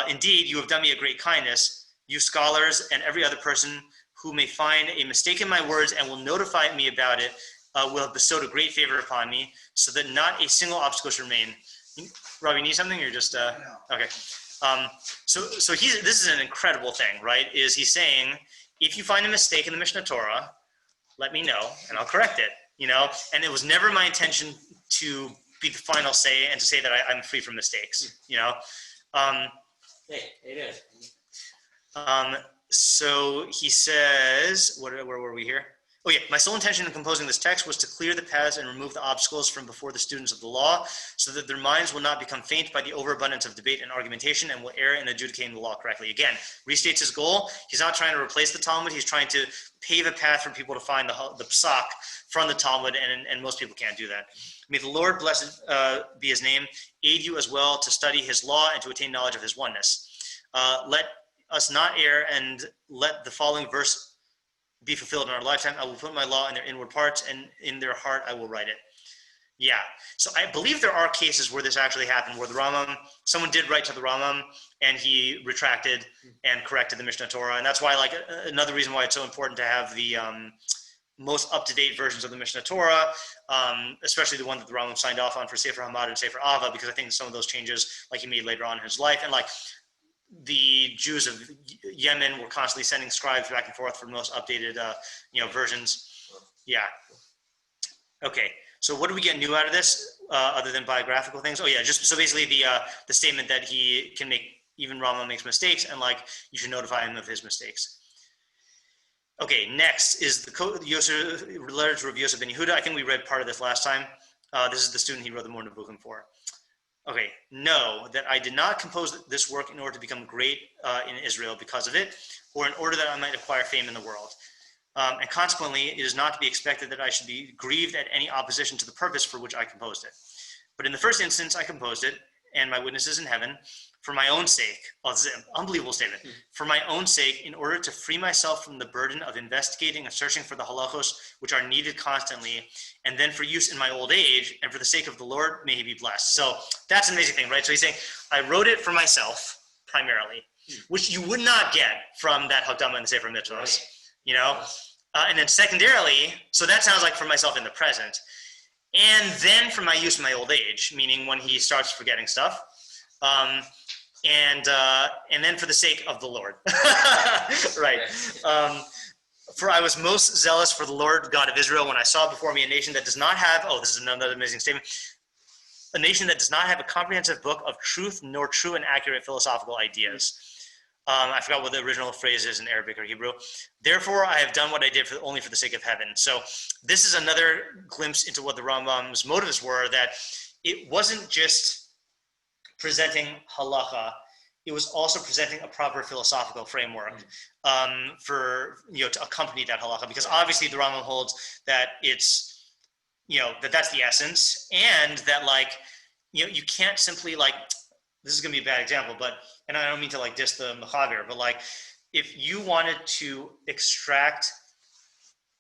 Indeed, you have done me a great kindness, you scholars and every other person who may find a mistake in my words and will notify me about it, will have bestowed a great favor upon me, so that not a single obstacle should remain. Rob, you need something, or just okay? So this is an incredible thing, right? Is he's saying, if you find a mistake in the Mishneh Torah, let me know and I'll correct it. You know, and it was never my intention to be the final say and to say that I'm free from mistakes. You know. Hey, it is. So he says, where were we here? Oh yeah, my sole intention in composing this text was to clear the paths and remove the obstacles from before the students of the law, so that their minds will not become faint by the overabundance of debate and argumentation and will err in adjudicating the law correctly. Again, restates his goal. He's not trying to replace the Talmud. He's trying to pave a path for people to find the psak from the Talmud, and most people can't do that. May the Lord, blessed be his name, aid you as well to study his law and to attain knowledge of his oneness. Let us not err, and let the following verse be fulfilled in our lifetime. I will put my law in their inward parts, and in their heart I will write it. Yeah. So I believe there are cases where this actually happened, where the Rambam, someone did write to the Rambam, and he retracted and corrected the Mishneh Torah. And that's why, like, another reason why it's so important to have the most up-to-date versions of the Mishneh Torah, especially the one that the Rambam signed off on for Sefer Hamad and Sefer Ava, because I think some of those changes, like, he made later on in his life, and like the Jews of Yemen were constantly sending scribes back and forth for the most updated, versions. Yeah. Okay. So what do we get new out of this, other than biographical things? Oh yeah, just so basically the statement that he can make, even Rambam makes mistakes, and like you should notify him of his mistakes. Okay. Next is the Yosef, letter to Rav Yosef ben Yehudah. I think we read part of this last time. This is the student he wrote the Morning Nevuchim for. Okay, know that I did not compose this work in order to become great in Israel because of it, or in order that I might acquire fame in the world. And consequently, it is not to be expected that I should be grieved at any opposition to the purpose for which I composed it. But in the first instance, I composed it, and my witnesses in heaven, for my own sake. Oh, this is an unbelievable statement. For my own sake, in order to free myself from the burden of investigating and searching for the halachos which are needed constantly, and then for use in my old age, and for the sake of the Lord, may he be blessed. So that's an amazing thing, right? So he's saying, I wrote it for myself, primarily, which you would not get from that Hakdama and the Sefer Mitzvahs, you know? And then secondarily, so that sounds like for myself in the present, and then for my use in my old age, meaning when he starts forgetting stuff, and then for the sake of the Lord, right? For I was most zealous for the Lord God of Israel when I saw before me a nation that does not have, oh, this is another amazing statement, a nation that does not have a comprehensive book of truth nor true and accurate philosophical ideas. I forgot what the original phrase is in Arabic or Hebrew. Therefore, I have done what I did only for the sake of heaven. So this is another glimpse into what the Rambam's motives were, that it wasn't just presenting halacha, it was also presenting a proper philosophical framework for, to accompany that halacha, because obviously the Rambam holds that it's, that's the essence, and that you can't simply this is going to be a bad example, and I don't mean to diss the Mechaber, but if you wanted to extract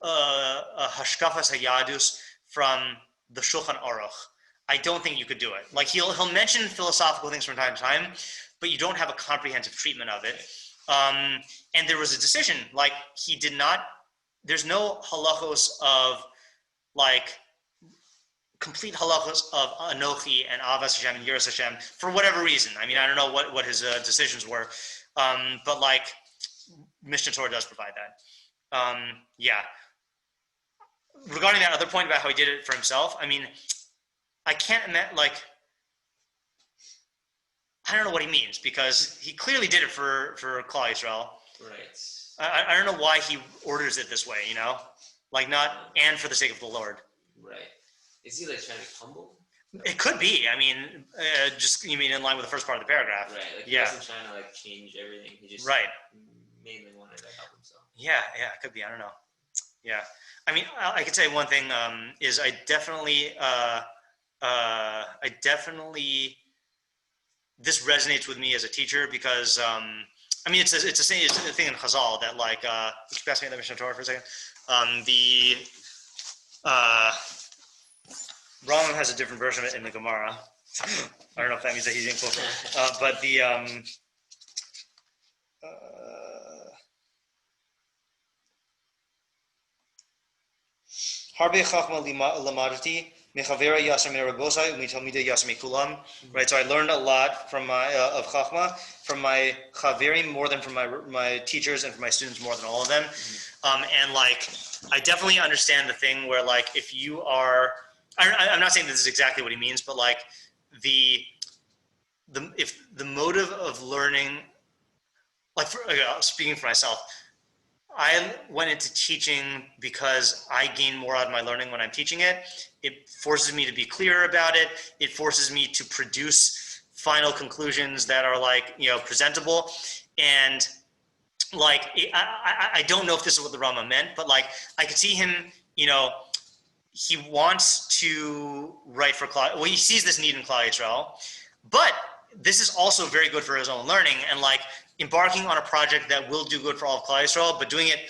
a hashkafas hayadus from the Shulchan Aruch, I don't think you could do it. He'll mention philosophical things from time to time, but you don't have a comprehensive treatment of it. And there was a decision, he did not, there's no halachos of complete halachos of Anochi and Avas Hashem and Yiras Hashem for whatever reason. I mean, I don't know what his decisions were, but Mishneh Torah does provide that. Yeah. Regarding that other point about how he did it for himself, I mean, I can't imagine, I don't know what he means, because he clearly did it for Klal Yisrael. Right. I don't know why he orders it this way, not and for the sake of the Lord. Right. Is he trying to be humble? It could be. I mean, you mean in line with the first part of the paragraph. Right. He wasn't trying to change everything. He just mainly wanted to help himself. Yeah, it could be. I don't know. Yeah. I mean, I could say one thing is I definitely this resonates with me as a teacher, because I mean, it's a thing in Chazal that could you pass me the Mishneh Torah for a second? Rambam has a different version of it in the Gemara. I don't know if that means that he didn't quote it. But the Harbe Chachma Lamadati Mechavera Yasam Rabosai Umitalmida Yasam Kullam. Right, so I learned a lot from my of Chachma, from my Chaverim more than from my teachers, and from my students more than all of them. And I definitely understand the thing where if you are, I'm not saying this is exactly what he means, but if the motive of learning, speaking for myself, I went into teaching because I gain more out of my learning when I'm teaching it. It forces me to be clearer about it. It forces me to produce final conclusions that are presentable. And I don't know if this is what the Rambam meant, but I could see him, he wants to write for Klal. Well, he sees this need in Klal Yisrael, but this is also very good for his own learning, and embarking on a project that will do good for all of Klal Yisrael, but doing it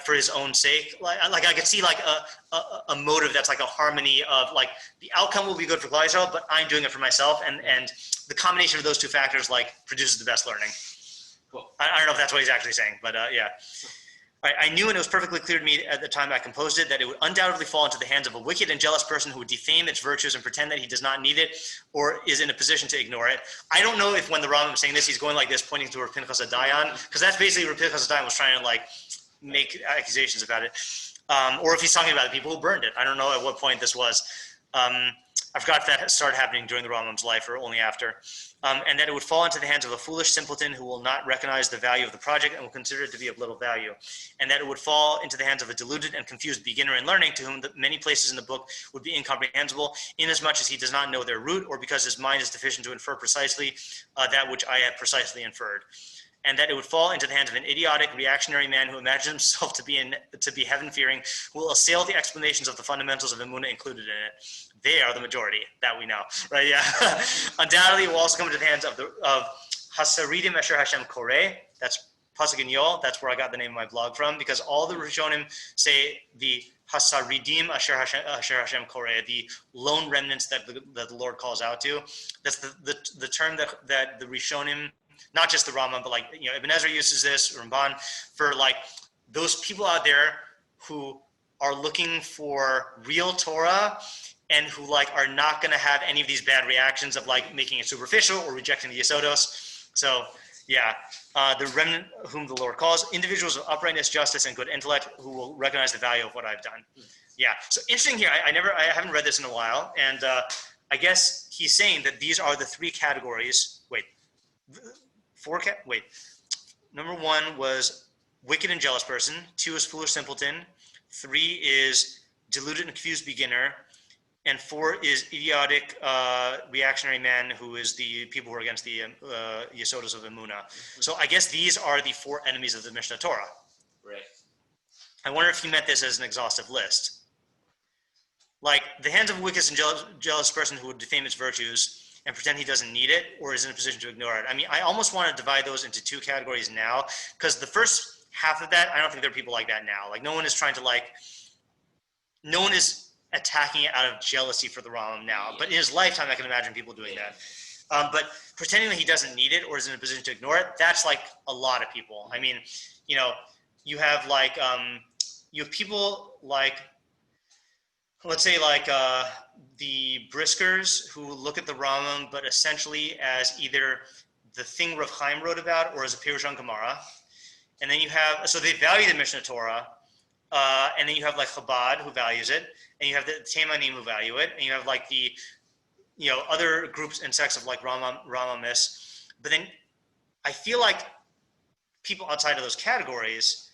for his own sake. I could see a motive that's a harmony of the outcome will be good for Klal Yisrael, but I'm doing it for myself, and the combination of those two factors produces the best learning. Cool. I don't know if that's what he's actually saying, but yeah. I knew, and it was perfectly clear to me at the time I composed it, that it would undoubtedly fall into the hands of a wicked and jealous person who would defame its virtues and pretend that he does not need it or is in a position to ignore it. I don't know if when the Rambam is saying this, he's going like this, pointing to Pinchas Dayan, because that's basically where Pinchas Dayan was trying to make accusations about it, or if he's talking about the people who burned it. I don't know at what point this was. I forgot if that started happening during the Rambam's life or only after. And that it would fall into the hands of a foolish simpleton who will not recognize the value of the project and will consider it to be of little value. And that it would fall into the hands of a deluded and confused beginner in learning, to whom the many places in the book would be incomprehensible, inasmuch as he does not know their root, or because his mind is deficient to infer precisely that which I have precisely inferred. And that it would fall into the hands of an idiotic, reactionary man who imagines himself to be heaven-fearing, who will assail the explanations of the fundamentals of Emunah included in it. they are the majority that we know, right? Yeah. Undoubtedly, it will also come into the hands of Hasaridim Asher Hashem Koreh. That's Pasuk in Yol. That's where I got the name of my blog from, because all the Rishonim say the Hasaridim Asher Hashem Koreh, the lone remnants that the Lord calls out to. That's the term that the Rishonim, not just the Rambam, but like, you know, Ibn Ezra uses this, Ramban, for like those people out there who are looking for real Torah and who like are not going to have any of these bad reactions of like making it superficial or rejecting the Yesodos. So yeah, the remnant whom the Lord calls, individuals of uprightness, justice, and good intellect who will recognize the value of what I've done. Yeah, so interesting here. I haven't read this in a while, and I guess he's saying that these are the three categories. Number one was wicked and jealous person. 2 is foolish simpleton. 3 is deluded and confused beginner. And 4 is idiotic reactionary man, who is the people who are against the Yesodos of Emunah. So I guess these are the 4 enemies of the Mishneh Torah. Right. I wonder if he meant this as an exhaustive list. Like, the hands of a wicked and jealous person who would defame its virtues and pretend he doesn't need it or is in a position to ignore it. I mean, I almost want to divide those into 2 categories now, because the first half of that, I don't think there are people like that now. Like, no one is trying to no one is attacking it out of jealousy for the Rambam now. But in his lifetime, I can imagine people doing that. But pretending that he doesn't need it or is in a position to ignore it, that's like a lot of people. I mean, you know, you have like, you have people like, let's say like the Briskers, who look at the Rambam, but essentially as either the thing Rav Chaim wrote about or as a Pirush on Gemara. And then you have, so they value the Mishneh Torah, and then you have like Chabad, who values it, and you have the Teimanim, who value it, and you have like the, you know, other groups and sects of like Rambamists. But then I feel like people outside of those categories,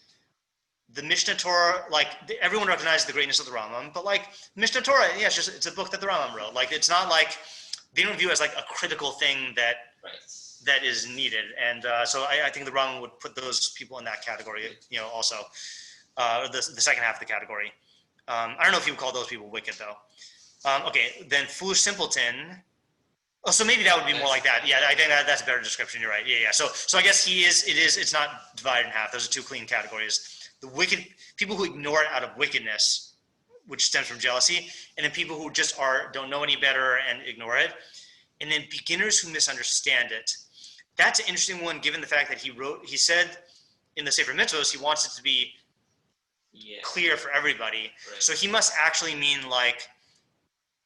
the Mishneh Torah, like everyone recognizes the greatness of the Rambam, but like Mishneh Torah, yeah, it's a book that the Rambam wrote. Like, it's not like, they don't view it as like a critical thing that that is needed. And so I think the Rambam would put those people in that category, you know, also. The second half of the category. I don't know if you would call those people wicked, though. Okay, then foolish simpleton. Oh, so maybe that would be more like that. Yeah, I think that's a better description. You're right. Yeah. So I guess it's not divided in half. Those are 2 clean categories. The wicked, people who ignore it out of wickedness, which stems from jealousy, and then people who just don't know any better and ignore it. And then beginners who misunderstand it. That's an interesting one, given the fact that he said in the Sefer Mitzvos, he wants it to be clear for everybody. Right. So he must actually mean like,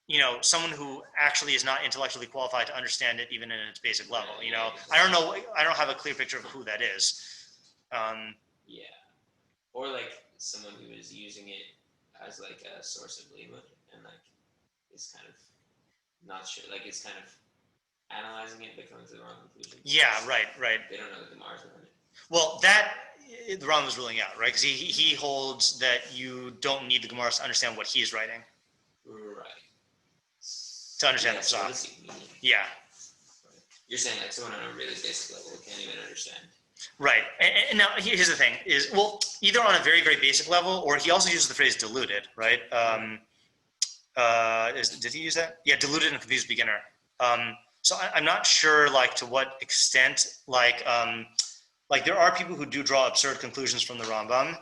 you know, someone who actually is not intellectually qualified to understand it even in its basic level. You know, I don't know. I don't have a clear picture of who that is. Or like someone who is using it as like a source of limud and like is kind of not sure, like it's kind of analyzing it but coming to the wrong conclusion. Yeah, right. They don't know the Gemara's on it. Well, that the Rambam is ruling out, right? Because he holds that you don't need the Gemara to understand what he's writing. Right. To understand the Pesach. Yeah. Right. You're saying like someone on a really basic level can't even understand. Right. And now here's the thing is, well, either on a very, very basic level, or he also uses the phrase deluded, right? Did he use that? Yeah, deluded and confused beginner. So I'm not sure like to what extent like there are people who do draw absurd conclusions from the Rambam,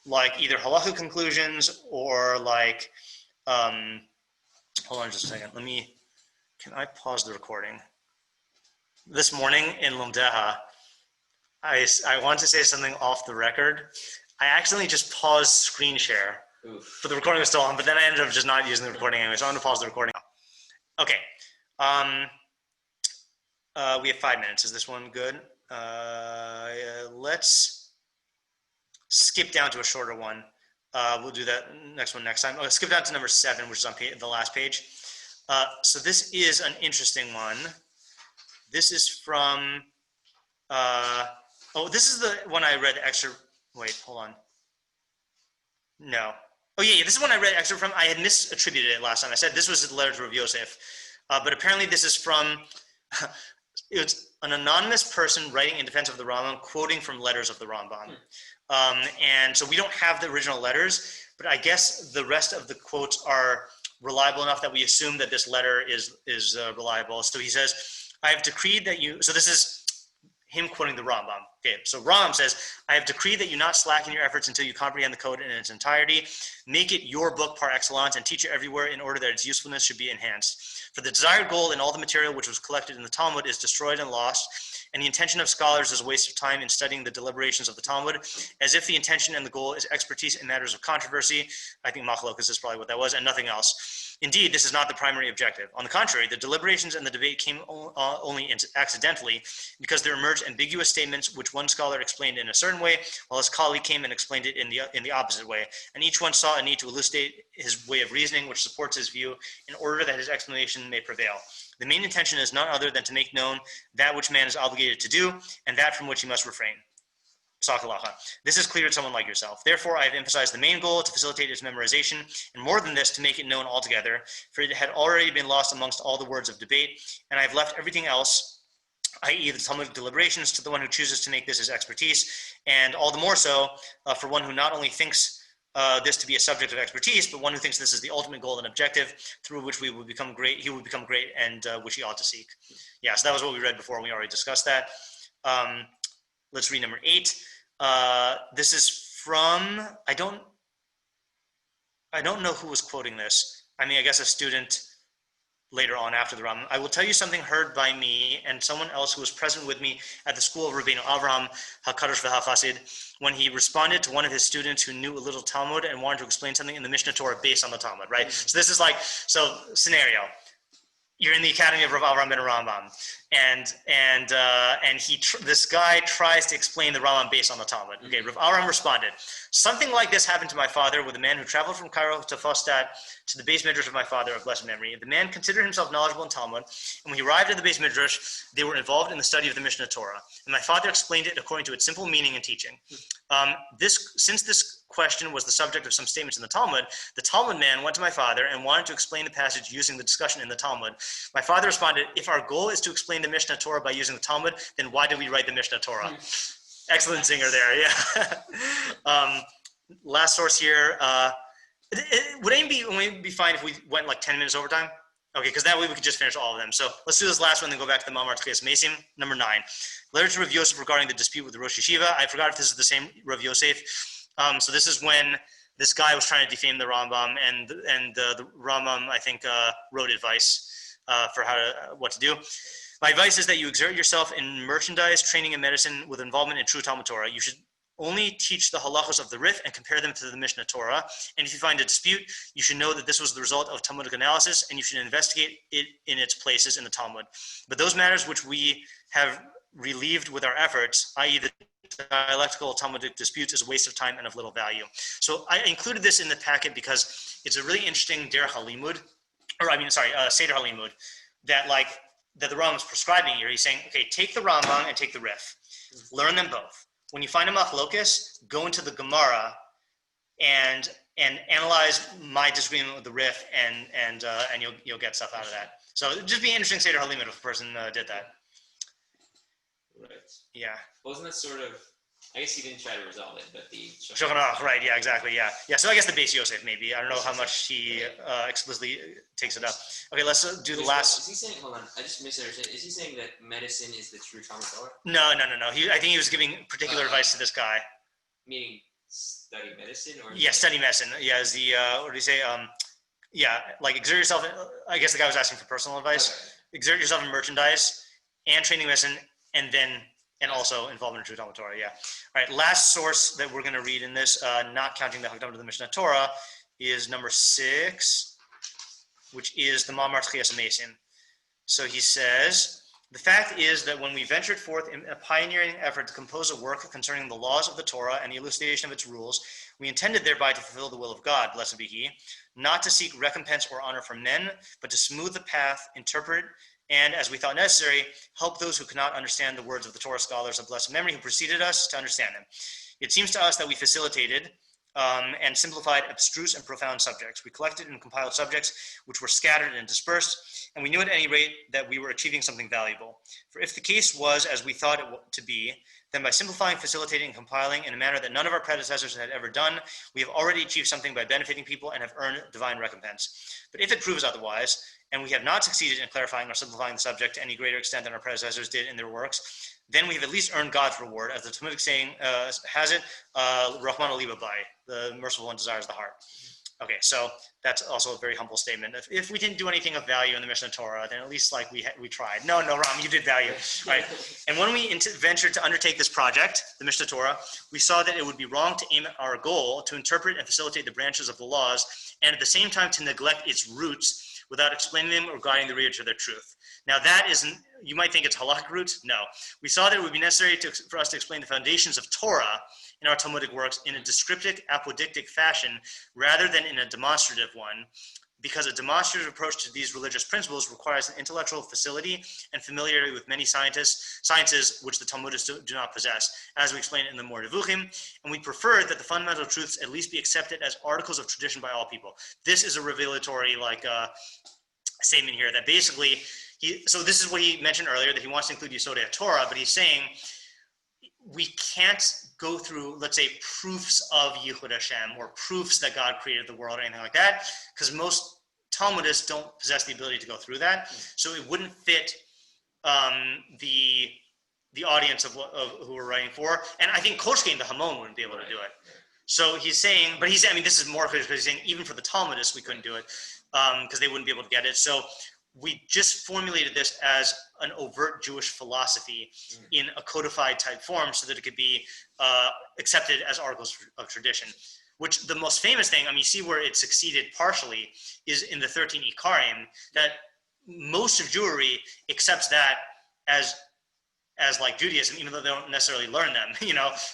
like either halacha conclusions or like, hold on just a second. Can I pause the recording? This morning in Lumdeha, I wanted to say something off the record. I accidentally just paused screen share, but the recording was still on, but then I ended up just not using the recording anyway, so I'm gonna pause the recording. Okay. We have 5 minutes. Is this one good? Let's skip down to a shorter one. We'll do that next one next time. Let's skip down to number 7, which is on the last page. So this is an interesting one. This is from, this is the one I read extra. Wait, hold on. No. Oh yeah, this is one I read extra from. I had misattributed it last time. I said this was the letter to Rav Yosef, but apparently this is from, it's an anonymous person writing in defense of the Rambam, quoting from letters of the Rambam. And so we don't have the original letters, but I guess the rest of the quotes are reliable enough that we assume that this letter is reliable. So he says, I have decreed that you, so this is him quoting the Rambam. Okay, so Rambam says, I have decreed that you not slacken your efforts until you comprehend the code in its entirety. Make it your book par excellence and teach it everywhere in order that its usefulness should be enhanced. For the desired goal in all the material which was collected in the Talmud is destroyed and lost, and the intention of scholars is a waste of time in studying the deliberations of the Talmud, as if the intention and the goal is expertise in matters of controversy. I think machlokas is probably what that was, and nothing else. Indeed, this is not the primary objective. On the contrary, the deliberations and the debate came only accidentally because there emerged ambiguous statements which one scholar explained in a certain way, while his colleague came and explained it in the opposite way. And each one saw a need to elucidate his way of reasoning, which supports his view, in order that his explanation may prevail. The main intention is none other than to make known that which man is obligated to do, and that from which he must refrain. Sakalacha. This is clear to someone like yourself. Therefore, I have emphasized the main goal to facilitate its memorization, and more than this, to make it known altogether, for it had already been lost amongst all the words of debate, and I have left everything else, i.e. the Talmudic deliberations, to the one who chooses to make this his expertise, and all the more so for one who not only thinks this to be a subject of expertise, but one who thinks this is the ultimate goal and objective through which we will become great, he will become great, and which he ought to seek. Yeah, so that was what we read before, and we already discussed that. Let's read number 8. This is from, I don't know who was quoting this. I mean, I guess a student later on after the Rambam. I will tell you something heard by me and someone else who was present with me at the school of Rabbeinu Avraham HaKadosh v'HaChassid when he responded to one of his students who knew a little Talmud and wanted to explain something in the Mishneh Torah based on the Talmud, right? So this is like, so scenario. You're in the academy of Rav Avraham ben Rambam, and this guy tries to explain the Rambam based on the Talmud. Okay, Rav Avraham responded, something like this happened to my father with a man who traveled from Cairo to Fostat to the base midrash of my father of blessed memory. The man considered himself knowledgeable in Talmud, and when he arrived at the base midrash, they were involved in the study of the Mishneh Torah, and my father explained it according to its simple meaning and teaching. Since this question was the subject of some statements in the Talmud man went to my father and wanted to explain the passage using the discussion in the Talmud. My father responded, if our goal is to explain the Mishneh Torah by using the Talmud, then why did we write the Mishneh Torah? Excellent zinger there, yeah. Last source here. Would it be fine if we went like 10 minutes overtime? Okay, because that way we could just finish all of them. So let's do this last one, then go back to the Mamar Tchias Mesim. Number 9. Letter to Rav Yosef regarding the dispute with the Rosh Yeshiva. I forgot if this is the same Rav Yosef. So this is when this guy was trying to defame the Rambam, and the Rambam, I think, wrote advice for what to do. My advice is that you exert yourself in merchandise, training, and medicine with involvement in true Talmud Torah. You should only teach the halachos of the Rif and compare them to the Mishneh Torah. And if you find a dispute, you should know that this was the result of Talmudic analysis, and you should investigate it in its places in the Talmud. But those matters which we have relieved with our efforts, i.e. the dialectical Talmudic disputes, is a waste of time and of little value. So I included this in the packet because it's a really interesting derech halimud, seder halimud, that the Rambam is prescribing here. He's saying, okay, take the Rambam and take the Rif, learn them both. When you find a machlokas, go into the Gemara and analyze my disagreement with the Rif, and you'll get stuff out of that. So it'd just be interesting seder halimud if a person did that. Right. Yeah. Wasn't that sort of, I guess he didn't try to resolve it, but the Shulchan Aruch, right? Yeah, exactly. Yeah. So I guess the base Yosef maybe. I don't know how much he explicitly takes it up. Okay, let's do the last. Is he saying? Hold on, I just misunderstood. Is he saying that medicine is the true Talmud Torah? No. I think he was giving particular advice to this guy. Meaning study medicine, or study medicine. Yeah, is the what do you say? Exert yourself. I guess the guy was asking for personal advice. Okay. Exert yourself in merchandise and training medicine, and also involvement in true Talmud Torah, yeah. All right, last source that we're going to read in this, not counting the Hakdama to the Mishneh Torah, is number 6, which is the Mamar Tchias Mesim. So he says, the fact is that when we ventured forth in a pioneering effort to compose a work concerning the laws of the Torah and the elucidation of its rules, we intended thereby to fulfill the will of God, blessed be He, not to seek recompense or honor from men, but to smooth the path, interpret, and, as we thought necessary, help those who could not understand the words of the Torah scholars of blessed memory who preceded us to understand them. It seems to us that we facilitated and simplified abstruse and profound subjects. We collected and compiled subjects which were scattered and dispersed, and we knew at any rate that we were achieving something valuable. For if the case was as we thought it to be, then by simplifying, facilitating, and compiling in a manner that none of our predecessors had ever done, we have already achieved something by benefiting people and have earned divine recompense. But if it proves otherwise, and we have not succeeded in clarifying or simplifying the subject to any greater extent than our predecessors did in their works, then we have at least earned God's reward, as the Talmudic saying has it, Rahman al-Liba Bai, the merciful one desires the heart. Okay, so that's also a very humble statement. If we didn't do anything of value in the Mishneh Torah, then at least like we tried. No, Ram, you did value, right? And when we ventured to undertake this project, the Mishneh Torah, we saw that it would be wrong to aim at our goal to interpret and facilitate the branches of the laws, and at the same time to neglect its roots without explaining them or guiding the reader to their truth. Now that isn't, you might think it's halakhic roots. No, we saw that it would be necessary for us to explain the foundations of Torah in our Talmudic works in a descriptive, apodictic fashion rather than in a demonstrative one, because a demonstrative approach to these religious principles requires an intellectual facility and familiarity with many sciences which the Talmudists do not possess, as we explain in the Mor Nevuchim, and we prefer that the fundamental truths at least be accepted as articles of tradition by all people. This is a revelatory statement here that basically, so this is what he mentioned earlier, that he wants to include Yesodei Torah, but he's saying we can't go through, let's say, proofs of Yichud Hashem or proofs that God created the world or anything like that, because most Talmudists don't possess the ability to go through that. So it wouldn't fit the audience of who we're writing for. And I think Koshkein, the Hamon, wouldn't be able to do it. So he's saying, but I mean, this is more clear because he's saying even for the Talmudists, we couldn't do it because they wouldn't be able to get it. So we just formulated this as an overt Jewish philosophy in a codified type form so that it could be accepted as articles of tradition. Which the most famous thing, I mean, you see where it succeeded partially, is in the 13 Ikarim, that most of Jewry accepts that as like Judaism, even though they don't necessarily learn them,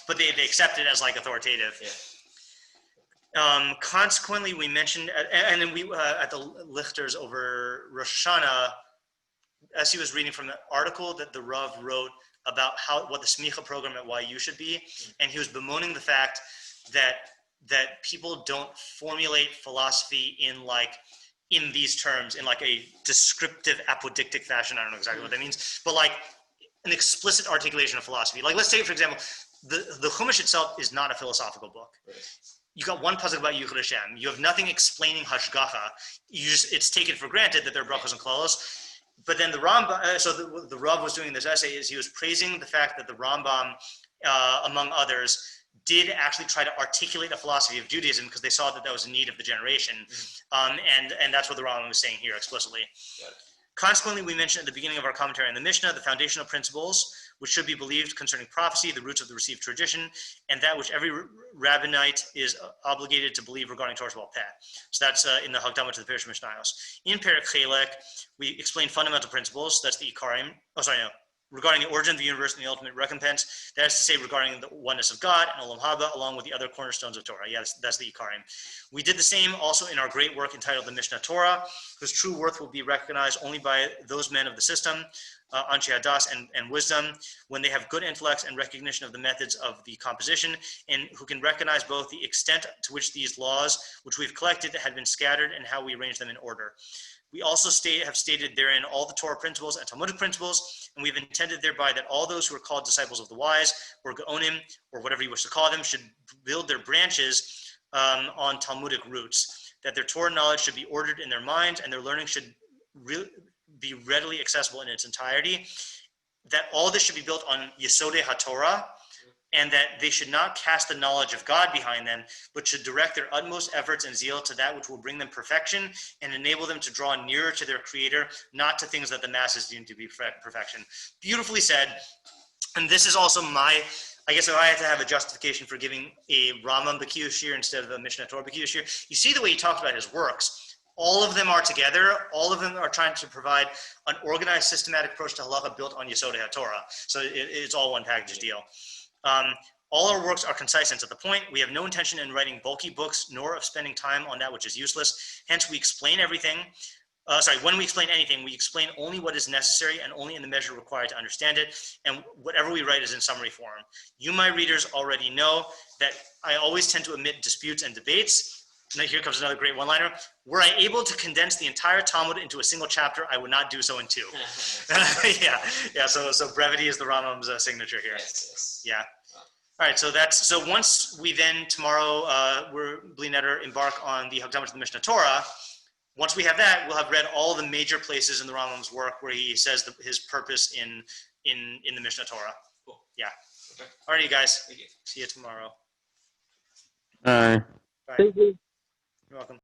but they accept it as like authoritative. Yeah. Consequently, we mentioned, and then we at the Lichters over Rosh Hashanah, as he was reading from the article that the Rav wrote about what the Smicha program at YU should be, and he was bemoaning the fact that people don't formulate philosophy in these terms, in like a descriptive, apodictic fashion. I don't know exactly what that means, but like an explicit articulation of philosophy. Like, let's take, for example, the Chumash itself is not a philosophical book. Right. You got one pasuk about Yichud Hashem. You have nothing explaining Hashgacha. It's taken for granted that there are brachos and klalos. But then the Rambam, so the Rav was doing this essay, is he was praising the fact that the Rambam, among others, did actually try to articulate a philosophy of Judaism because they saw that was a need of the generation. And that's what the Rambam was saying here explicitly. Consequently, we mentioned at the beginning of our commentary on the Mishnah, the foundational principles which should be believed concerning prophecy, the roots of the received tradition, and that which every rabbinite is obligated to believe regarding Torah Shabbat Peh. So that's in the Hagdama to the Parish Mishnayos. In Perek Chelek, we explain fundamental principles. That's the Ikarim. Regarding the origin of the universe and the ultimate recompense. That is to say, regarding the oneness of God and Olam Haba, along with the other cornerstones of Torah. Yes, that's the Ikarim. We did the same also in our great work entitled the Mishneh Torah, whose true worth will be recognized only by those men of the system, Anshe Hadas and wisdom, when they have good intellects and recognition of the methods of the composition, and who can recognize both the extent to which these laws, which we've collected, had been scattered and how we arrange them in order. We also have stated therein all the Torah principles and Talmudic principles, and we've intended thereby that all those who are called disciples of the wise, or Gaonim, or whatever you wish to call them, should build their branches on Talmudic roots, that their Torah knowledge should be ordered in their minds, and their learning should be readily accessible in its entirety, that all this should be built on Yesodei HaTorah, and that they should not cast the knowledge of God behind them, but should direct their utmost efforts and zeal to that which will bring them perfection and enable them to draw nearer to their Creator, not to things that the masses deem to be perfection. Beautifully said. And this is also I guess if I had to have a justification for giving a Rambam Bekius here instead of a Mishneh Torah Bekius here, you see the way he talks about his works. All of them are together. All of them are trying to provide an organized, systematic approach to halacha built on Yesodei HaTorah. So it's all one package deal. All our works are concise and to the point. We have no intention in writing bulky books, nor of spending time on that which is useless. Hence, we explain everything. When we explain anything, we explain only what is necessary and only in the measure required to understand it. And whatever we write is in summary form. You, my readers, already know that I always tend to omit disputes and debates. now here comes another great one-liner. Were I able to condense the entire Talmud into a single chapter, I would not do so in two. yeah. So brevity is the Rambam's signature here. Yes. Yeah. All right. So once we then tomorrow we're Blinetter embark on the Hakdamah to the Mishneh Torah. Once we have that, we'll have read all the major places in the Rambam's work where he says his purpose in the Mishneh Torah. Cool. Yeah. Okay. All right, you guys. Thank you. See you tomorrow. Bye. Bye. Thank you. You're welcome.